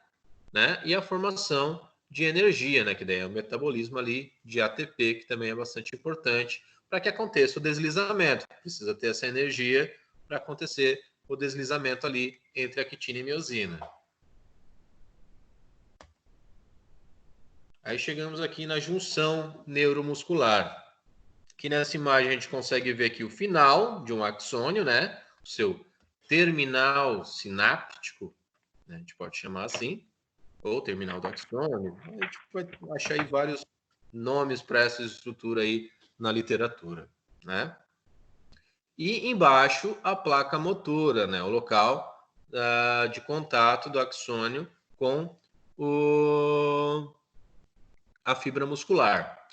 né? E a formação de energia, né? Que daí é o metabolismo ali de ATP, que também é bastante importante para que aconteça o deslizamento. Precisa ter essa energia para acontecer o deslizamento ali entre actina e miosina. Aí chegamos aqui na junção neuromuscular, que nessa imagem a gente consegue ver aqui o final de um axônio, né? O seu terminal sináptico, né? A gente pode chamar assim, ou terminal do axônio. A gente vai achar aí vários nomes para essa estrutura aí na literatura, né? E embaixo a placa motora, né? O local de contato do axônio com a fibra muscular.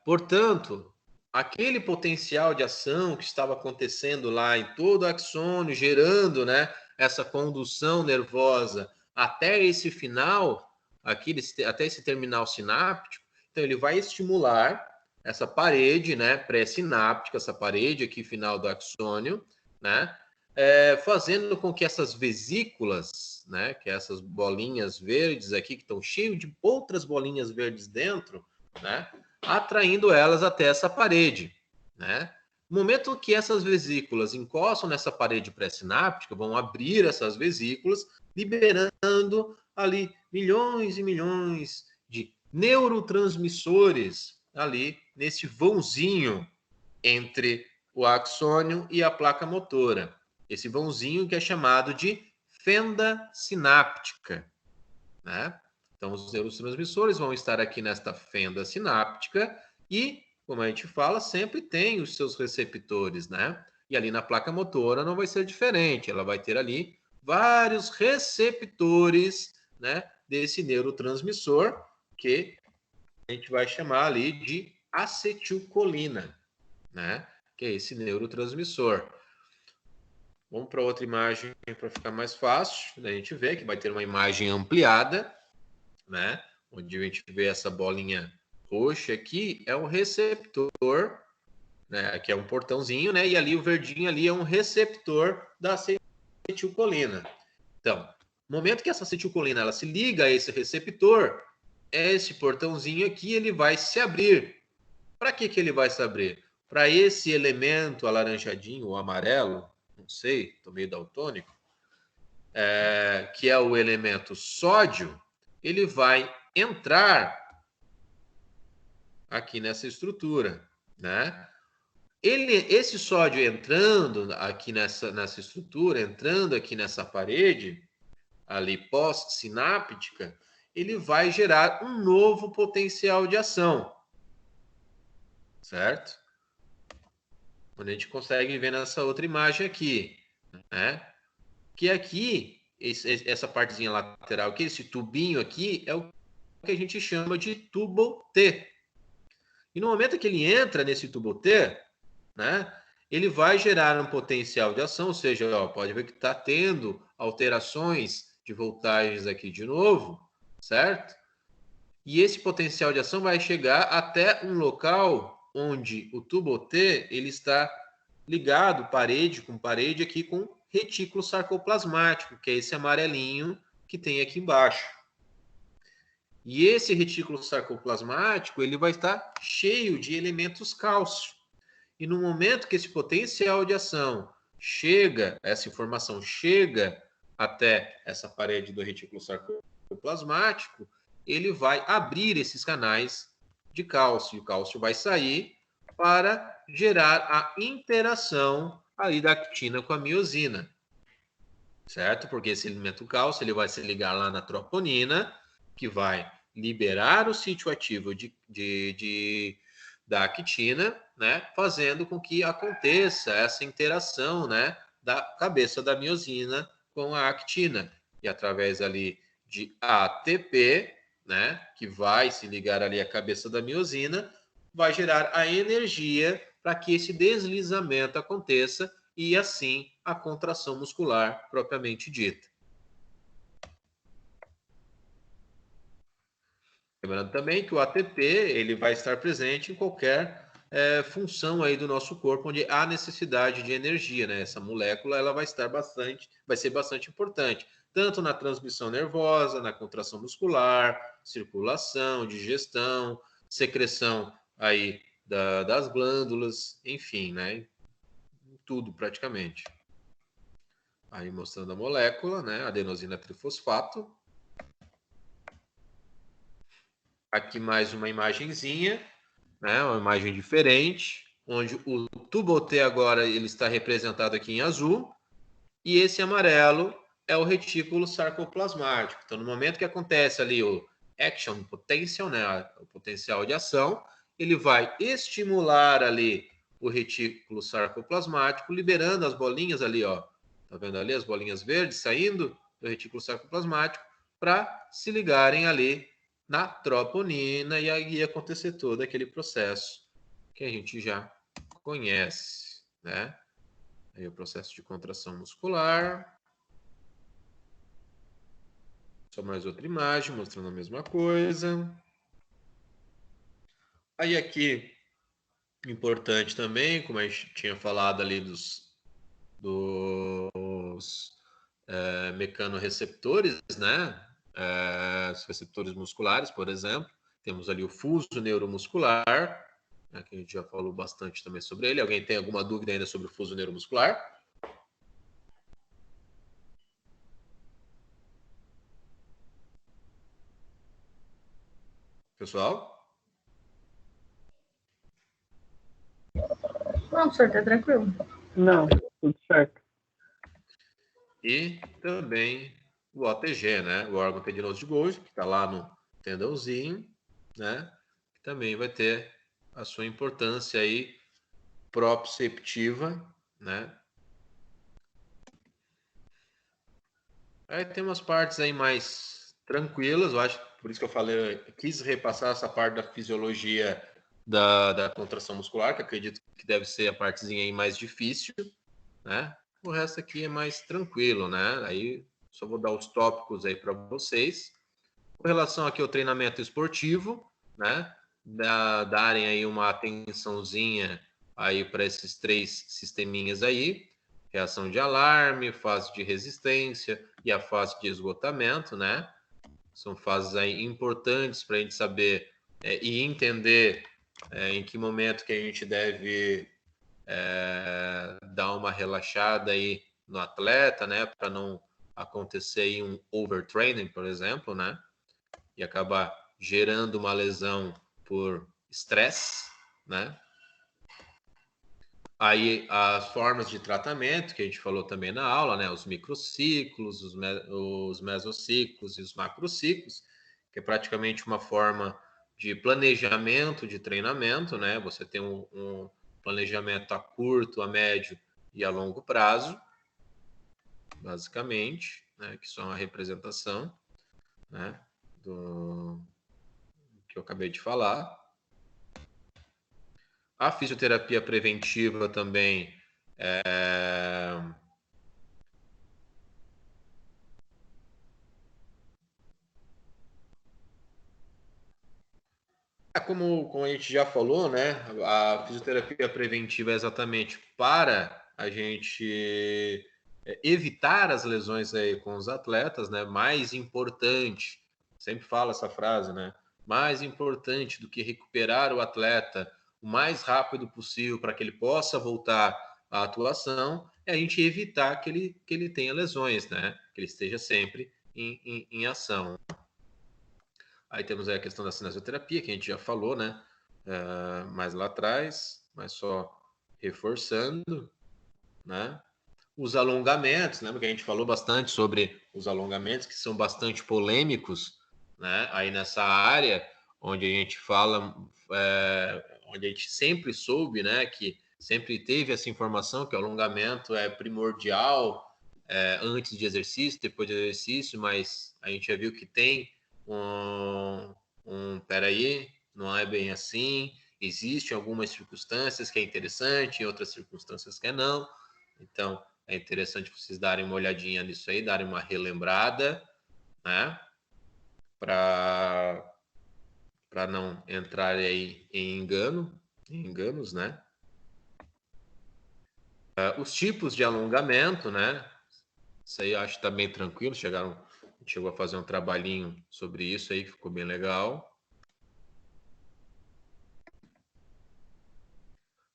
Portanto, aquele potencial de ação que estava acontecendo lá em todo o axônio, gerando, né, essa condução nervosa até esse final, até esse terminal sináptico, então ele vai estimular essa parede, né, pré-sináptica, essa parede aqui final do axônio, né, fazendo com que essas vesículas, né, que essas bolinhas verdes aqui, que estão cheias de outras bolinhas verdes dentro, né, atraindo elas até essa parede, né? No momento que essas vesículas encostam nessa parede pré-sináptica, vão abrir essas vesículas, liberando ali milhões e milhões de neurotransmissores ali nesse vãozinho entre o axônio e a placa motora. Esse vãozinho que é chamado de fenda sináptica, né? Então, os neurotransmissores vão estar aqui nesta fenda sináptica e, como a gente fala, sempre tem os seus receptores, né? E ali na placa motora não vai ser diferente. Ela vai ter ali vários receptores, né, desse neurotransmissor que a gente vai chamar ali de acetilcolina, né? Que é esse neurotransmissor. Vamos para outra imagem para ficar mais fácil da gente ver, que vai ter uma imagem ampliada, né? Onde a gente vê essa bolinha roxa aqui, é um receptor, né? Aqui é um portãozinho, né? E ali o verdinho ali é um receptor da acetilcolina. Então, no momento que essa acetilcolina ela se liga a esse receptor, esse portãozinho aqui ele vai se abrir. Para que ele vai se abrir? Para esse elemento alaranjadinho ou amarelo, não sei, estou meio daltônico, que é o elemento sódio, ele vai entrar aqui nessa estrutura, né? Esse sódio entrando aqui nessa estrutura, entrando aqui nessa parede, ali pós-sináptica, ele vai gerar um novo potencial de ação, certo? Onde a gente consegue ver nessa outra imagem aqui, né? Que aqui, essa partezinha lateral aqui, esse tubinho aqui, é o que a gente chama de tubo T, E no momento que ele entra nesse tubo T, né, ele vai gerar um potencial de ação, ou seja, ó, pode ver que está tendo alterações de voltagens aqui de novo, certo? E esse potencial de ação vai chegar até um local onde o tubo T ele está ligado parede com parede aqui com retículo sarcoplasmático, que é esse amarelinho que tem aqui embaixo. E esse retículo sarcoplasmático ele vai estar cheio de elementos cálcio. E no momento que esse potencial de ação chega, essa informação chega até essa parede do retículo sarcoplasmático, ele vai abrir esses canais de cálcio. E o cálcio vai sair para gerar a interação aí da actina com a miosina. Certo? Porque esse elemento cálcio ele vai se ligar lá na troponina, que vai liberar o sítio ativo da actina, né, fazendo com que aconteça essa interação, né, da cabeça da miosina com a actina. E através ali de ATP, né, que vai se ligar ali à cabeça da miosina, vai gerar a energia para que esse deslizamento aconteça e assim a contração muscular propriamente dita. Lembrando também que o ATP ele vai estar presente em qualquer função aí do nosso corpo onde há necessidade de energia, né? Essa molécula ela vai ser bastante importante, tanto na transmissão nervosa, na contração muscular, circulação, digestão, secreção aí das glândulas, enfim, né? Tudo praticamente. Aí mostrando a molécula, né? Adenosina trifosfato. Aqui mais uma imagenzinha, né? Uma imagem diferente, onde o tubo T agora ele está representado aqui em azul e esse amarelo é o retículo sarcoplasmático. Então, no momento que acontece ali o action potential, né? O potencial de ação, ele vai estimular ali o retículo sarcoplasmático, liberando as bolinhas ali, ó. Tá vendo ali as bolinhas verdes saindo do retículo sarcoplasmático para se ligarem ali na troponina e aí acontecer todo aquele processo que a gente já conhece, né? Aí o processo de contração muscular. Só mais outra imagem mostrando a mesma coisa. Aí aqui, importante também, como a gente tinha falado ali dos mecanorreceptores, né? Os receptores musculares, por exemplo. Temos ali o fuso neuromuscular, né, que a gente já falou bastante também sobre ele. Alguém tem alguma dúvida ainda sobre o fuso neuromuscular? Pessoal? Não, senhor, tá tranquilo. Não, tudo certo. E também o OTG, né? O órgão tendinoso de Golgi, que está lá no tendãozinho, né? Que também vai ter a sua importância aí proprioceptiva, né? Aí tem umas partes aí mais tranquilas, eu acho, por isso que eu falei, eu quis repassar essa parte da fisiologia da contração muscular, que acredito que deve ser a partezinha aí mais difícil, né? O resto aqui é mais tranquilo, né? Aí só vou dar os tópicos aí para vocês. Com relação aqui ao treinamento esportivo, né? Darem aí uma atençãozinha aí para esses 3 sisteminhas aí: reação de alarme, fase de resistência e a fase de esgotamento, né? São fases aí importantes para a gente saber e entender em que momento que a gente deve dar uma relaxada aí no atleta, né? Para não acontecer aí um overtraining, por exemplo, né? E acabar gerando uma lesão por estresse, né? Aí as formas de tratamento que a gente falou também na aula, né? Os microciclos, os mesociclos e os macrociclos, que é praticamente uma forma de planejamento de treinamento, né? Você tem um planejamento a curto, a médio e a longo prazo, basicamente, né? Que são a representação, né? Do que eu acabei de falar. A fisioterapia preventiva também como a gente já falou, né? A fisioterapia preventiva é exatamente para a gente evitar as lesões aí com os atletas, né? Mais importante, sempre falo essa frase, né? Mais importante do que recuperar o atleta o mais rápido possível para que ele possa voltar à atuação é a gente evitar que ele tenha lesões, né? Que ele esteja sempre em ação. Aí temos aí a questão da cinesioterapia, que a gente já falou, né? Mais lá atrás, mas só reforçando, né? Os alongamentos, lembra que a gente falou bastante sobre os alongamentos, que são bastante polêmicos, né? Aí nessa área, onde a gente fala, onde a gente sempre soube, né? Que sempre teve essa informação que o alongamento é primordial antes de exercício, depois de exercício, mas a gente já viu que tem peraí, não é bem assim, existem algumas circunstâncias que é interessante, em outras circunstâncias que não, então é interessante vocês darem uma olhadinha nisso aí, darem uma relembrada, né, para não entrar aí em enganos, né. Os tipos de alongamento, né, isso aí eu acho que está bem tranquilo, a gente chegou a fazer um trabalhinho sobre isso aí, que ficou bem legal.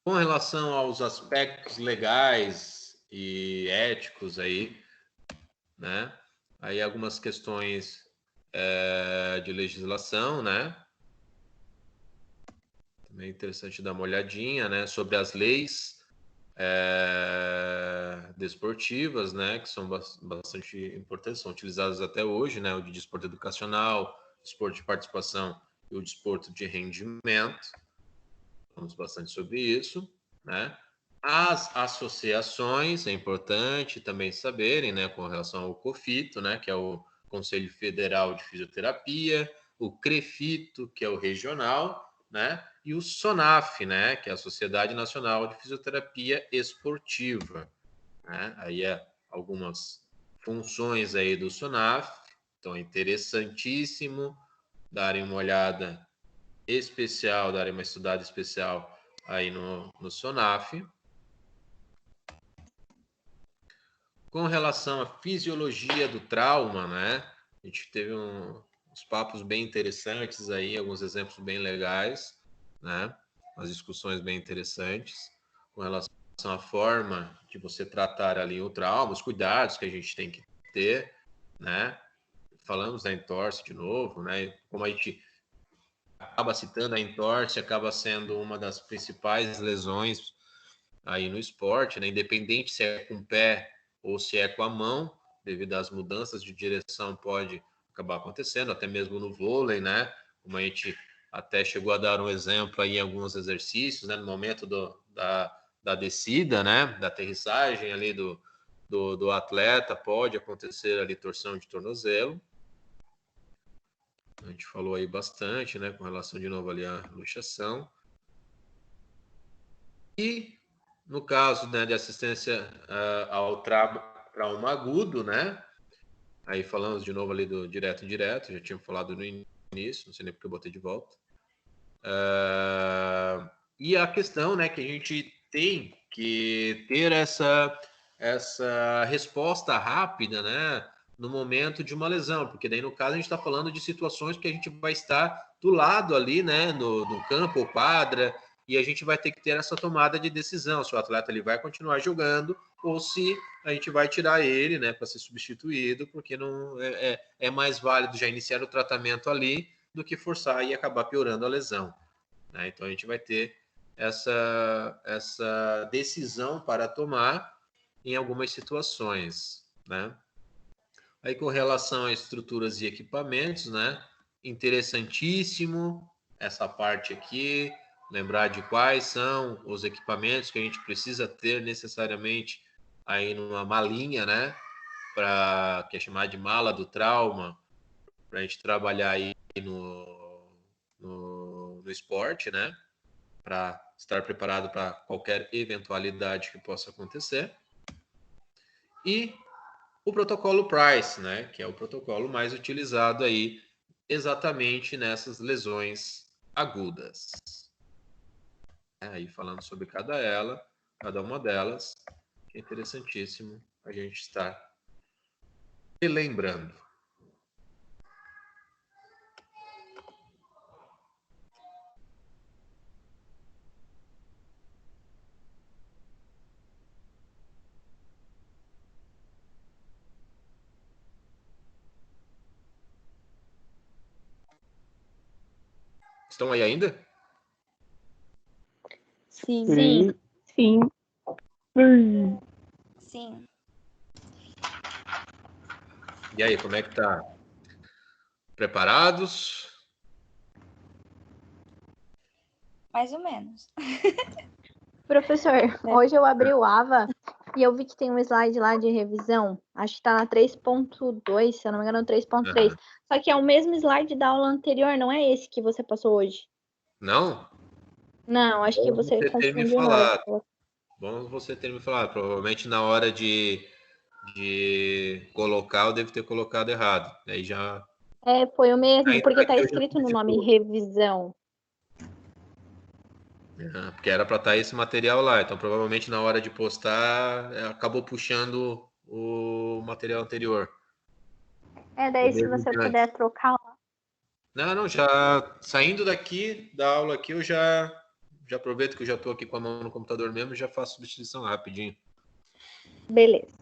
Com relação aos aspectos legais e éticos aí, né? Aí algumas questões de legislação, né? Também é interessante dar uma olhadinha, né? Sobre as leis desportivas, né? Que são bastante importantes, são utilizadas até hoje, né? O de desporto educacional, desporto de participação e o desporto de rendimento. Falamos bastante sobre isso, né? As associações, é importante também saberem, né, com relação ao COFITO, né, que é o Conselho Federal de Fisioterapia, o CREFITO, que é o regional, né, e o SONAF, né, que é a Sociedade Nacional de Fisioterapia Esportiva, né? Aí algumas funções aí do SONAF, então é interessantíssimo darem uma olhada especial, darem uma estudada especial aí no SONAF. Com relação à fisiologia do trauma, né? A gente teve uns papos bem interessantes aí, alguns exemplos bem legais, né? Umas discussões bem interessantes com relação à forma de você tratar ali o trauma, os cuidados que a gente tem que ter, né? Falamos da entorse de novo, né? Como a gente acaba citando, a entorse acaba sendo uma das principais lesões aí no esporte, né? Independente se é com o pé ou se é com a mão, devido às mudanças de direção pode acabar acontecendo, até mesmo no vôlei, né? Como a gente até chegou a dar um exemplo aí em alguns exercícios, né? No momento da descida, né? Da aterrissagem ali do atleta, pode acontecer ali torção de tornozelo. A gente falou aí bastante, né? Com relação de novo ali à luxação. E no caso, né, de assistência ao trauma agudo, né? Aí falamos de novo ali do direto e indireto, já tinha falado no início, não sei nem porque eu botei de volta. E a questão, né, que a gente tem que ter essa resposta rápida, né, no momento de uma lesão, porque daí no caso a gente está falando de situações que a gente vai estar do lado ali, né, do campo ou quadra, e a gente vai ter que ter essa tomada de decisão, se o atleta ele vai continuar jogando ou se a gente vai tirar ele, né, para ser substituído, porque não é mais válido já iniciar o tratamento ali do que forçar e acabar piorando a lesão, né? Então a gente vai ter essa decisão para tomar em algumas situações, né? Aí com relação a estruturas e equipamentos, né? Interessantíssimo essa parte aqui, lembrar de quais são os equipamentos que a gente precisa ter necessariamente aí numa malinha, né? Que é chamada de mala do trauma, para a gente trabalhar aí no esporte, né? Para estar preparado para qualquer eventualidade que possa acontecer. E o protocolo PRICE, né, que é o protocolo mais utilizado aí exatamente nessas lesões agudas. Aí falando sobre cada uma delas, que é interessantíssimo a gente estar relembrando. Estão aí ainda? Sim. Sim. Sim. Sim. E aí, como é que tá? Preparados? Mais ou menos. Professor, hoje eu abri o AVA e eu vi que tem um slide lá de revisão. Acho que tá na 3.2, se eu não me engano, 3.3. Uhum. Só que é o mesmo slide da aula anterior, não é esse que você passou hoje? Não? Não, acho que Bom você você ter me confundiu na hora. falado. Bom você ter me falado. Provavelmente na hora de colocar, eu devo ter colocado errado. Aí já. É, foi o mesmo, Ainda porque tá aqui eu já escrito no nome substituo. revisão. Porque era para estar esse material lá. Então, provavelmente na hora de postar, acabou puxando o material anterior. É, O daí se mesmo você de puder antes. trocar lá. Não, já saindo daqui da aula aqui, eu já aproveito que eu já estou aqui com a mão no computador mesmo e já faço substituição rapidinho. Beleza.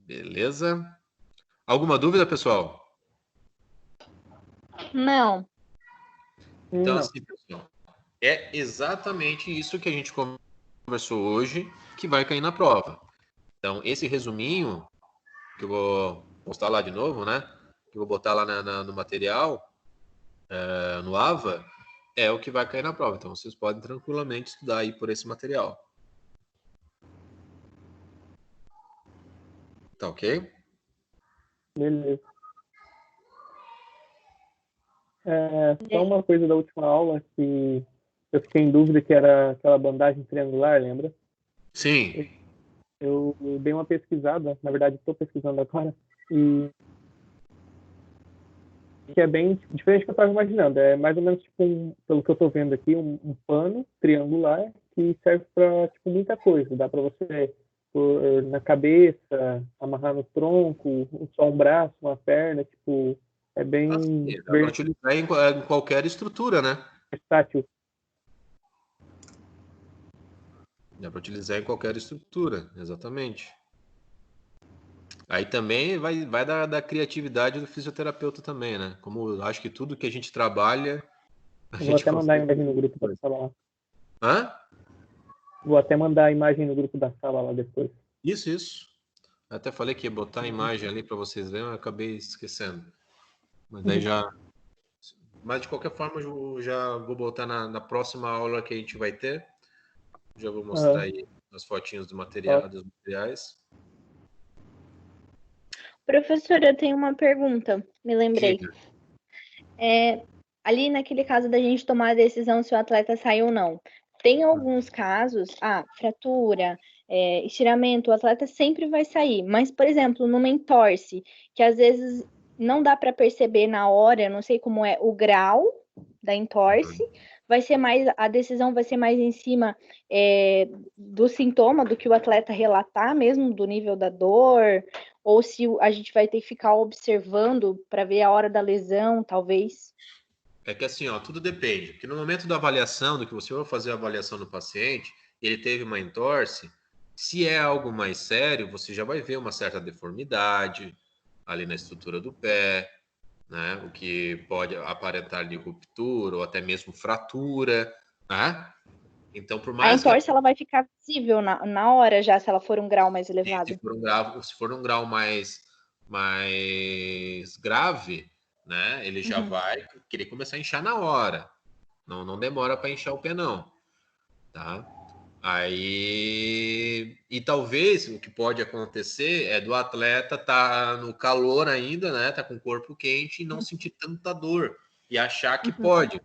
Beleza? Alguma dúvida, pessoal? Não. Então, Não. assim, pessoal, é exatamente isso que a gente conversou hoje que vai cair na prova. Então, esse resuminho, que eu vou postar lá de novo, né? Que eu vou botar lá no material, no AVA, é o que vai cair na prova. Então, vocês podem tranquilamente estudar aí por esse material. Tá ok? Beleza. Só uma coisa da última aula que eu fiquei em dúvida, que era aquela bandagem triangular, lembra? Sim. Eu dei uma pesquisada, na verdade estou pesquisando agora, e que é bem diferente do que eu estava imaginando. É mais ou menos, tipo, pelo que eu estou vendo aqui, um pano triangular que serve para tipo, muita coisa. Dá para você pôr na cabeça, amarrar no tronco, só um braço, uma perna, tipo, é bem Dá para utilizar em qualquer estrutura, né? versátil. Dá para utilizar em qualquer estrutura, exatamente. Aí também vai da criatividade do fisioterapeuta também, né? Como eu acho que tudo que a gente trabalha, a Vou gente até mandar a consegue. imagem no grupo da sala lá. Hã? Vou até mandar a imagem no grupo da sala lá depois. Isso. Até falei que ia botar a imagem ali para vocês verem, eu acabei esquecendo. Mas daí já. Mas de qualquer forma, eu já vou botar na próxima aula que a gente vai ter. Já vou mostrar aí as fotinhas dos materiais. Professora, eu tenho uma pergunta, me lembrei. Diga. Ali naquele caso da gente tomar a decisão se o atleta sai ou não. Tem alguns casos, fratura, estiramento, o atleta sempre vai sair. Mas, por exemplo, numa entorse, que às vezes não dá para perceber na hora, eu não sei como é o grau da entorse, a decisão vai ser mais em cima do sintoma, do que o atleta relatar mesmo, do nível da dor, ou se a gente vai ter que ficar observando para ver a hora da lesão, talvez. É que assim, ó, tudo depende. Porque no momento da avaliação, do que você vai fazer a avaliação do paciente, ele teve uma entorse, se é algo mais sério, você já vai ver uma certa deformidade ali na estrutura do pé, né? O que pode aparentar de ruptura ou até mesmo fratura, né? Então, por A mais que entorse ela vai ficar visível na hora já, se ela for um grau mais elevado. se for um grau mais grave, né? Ele já vai querer começar a inchar na hora. Não demora para inchar o pé, não. Tá? Aí, e talvez o que pode acontecer é do atleta tá no calor ainda, né? Tá com o corpo quente e não sentir tanta dor e achar que pode.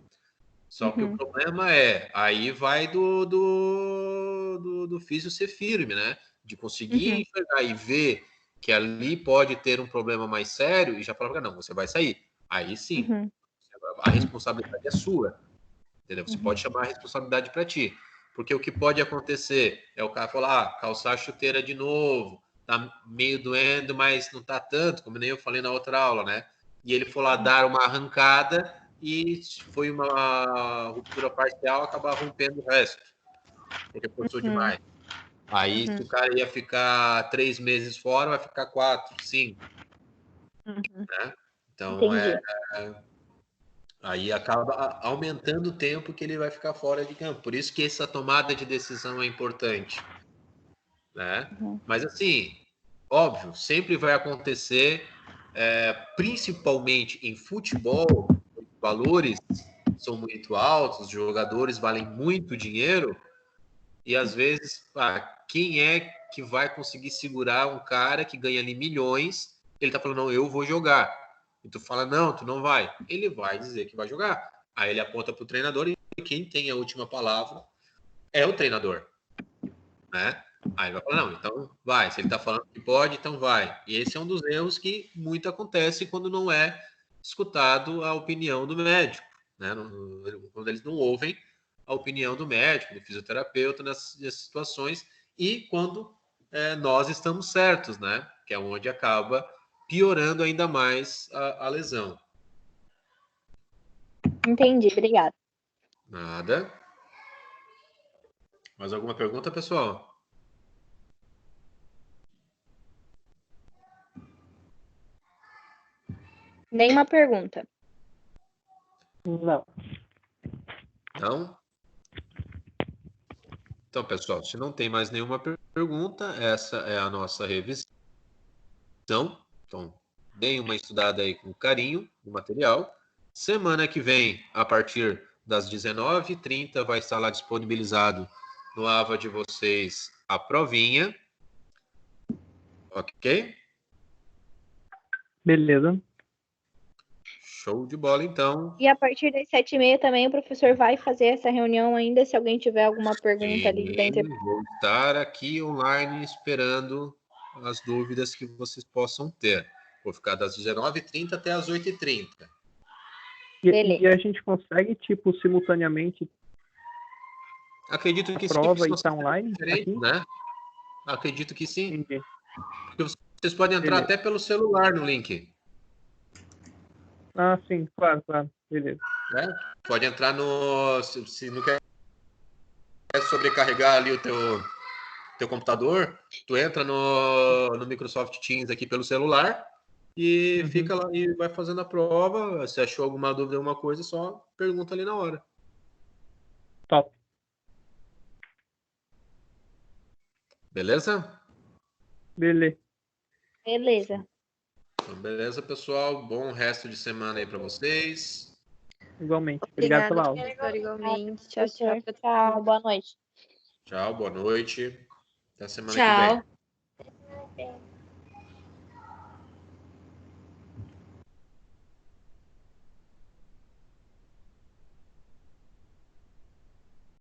Só que o problema é, aí vai do físio ser firme, né? De conseguir enxergar e ver que ali pode ter um problema mais sério e já falar, não, você vai sair. Aí sim, a responsabilidade é sua, entendeu? Você pode chamar a responsabilidade para ti. Porque o que pode acontecer é o cara falar, calçar a chuteira de novo, tá meio doendo, mas não tá tanto, como nem eu falei na outra aula, né? E ele for lá dar uma arrancada e foi uma ruptura parcial, acabar rompendo o resto, porque forçou demais. Aí, se o cara ia ficar 3 meses fora, vai ficar 4, 5. Né? Então, aí acaba aumentando o tempo que ele vai ficar fora de campo. Por isso que essa tomada de decisão é importante. Né? Mas, assim, óbvio, sempre vai acontecer, principalmente em futebol, os valores são muito altos, os jogadores valem muito dinheiro, e às vezes, quem é que vai conseguir segurar um cara que ganha ali milhões? Ele tá falando, não, eu vou jogar. E tu fala, não, tu não vai. Ele vai dizer que vai jogar. Aí ele aponta pro treinador e quem tem a última palavra é o treinador. Né? Aí vai falar, não, então vai. Se ele tá falando que pode, então vai. E esse é um dos erros que muito acontece quando não é escutado a opinião do médico. Né? Quando eles não ouvem a opinião do médico, do fisioterapeuta nessas situações, e quando nós estamos certos, né? Que é onde acaba piorando ainda mais a lesão. Entendi, obrigada. Nada. Mais alguma pergunta, pessoal? Nenhuma pergunta. Não. Não? Então, pessoal, se não tem mais nenhuma pergunta, essa é a nossa revisão. Então, deem uma estudada aí com carinho no material. Semana que vem, a partir das 19h30, vai estar lá disponibilizado no AVA de vocês a provinha. Ok? Beleza. Show de bola, então. E a partir das 7h30 também o professor vai fazer essa reunião ainda, se alguém tiver alguma pergunta ali dentro. Vou estar aqui online esperando as dúvidas que vocês possam ter. Vou ficar das 19h30 até as 8h30. E a gente consegue, tipo, simultaneamente Acredito que a prova sim, e tá online aqui? né? Acredito que sim. Entendi. Porque vocês podem entrar até pelo celular no link. Ah, sim, claro. Beleza. Né? Pode entrar no... Se não quer sobrecarregar ali o teu computador, tu entra no Microsoft Teams aqui pelo celular e fica lá e vai fazendo a prova. Se achou alguma dúvida, alguma coisa, só pergunta ali na hora. Top. Beleza? Beleza. Beleza. Então, beleza, pessoal. Bom resto de semana aí para vocês. Igualmente. Obrigado pela aula. Professor, igualmente. Tchau, Professor, tchau. tchau, boa noite. Tchau, boa noite. Até semana Tchau. que vem.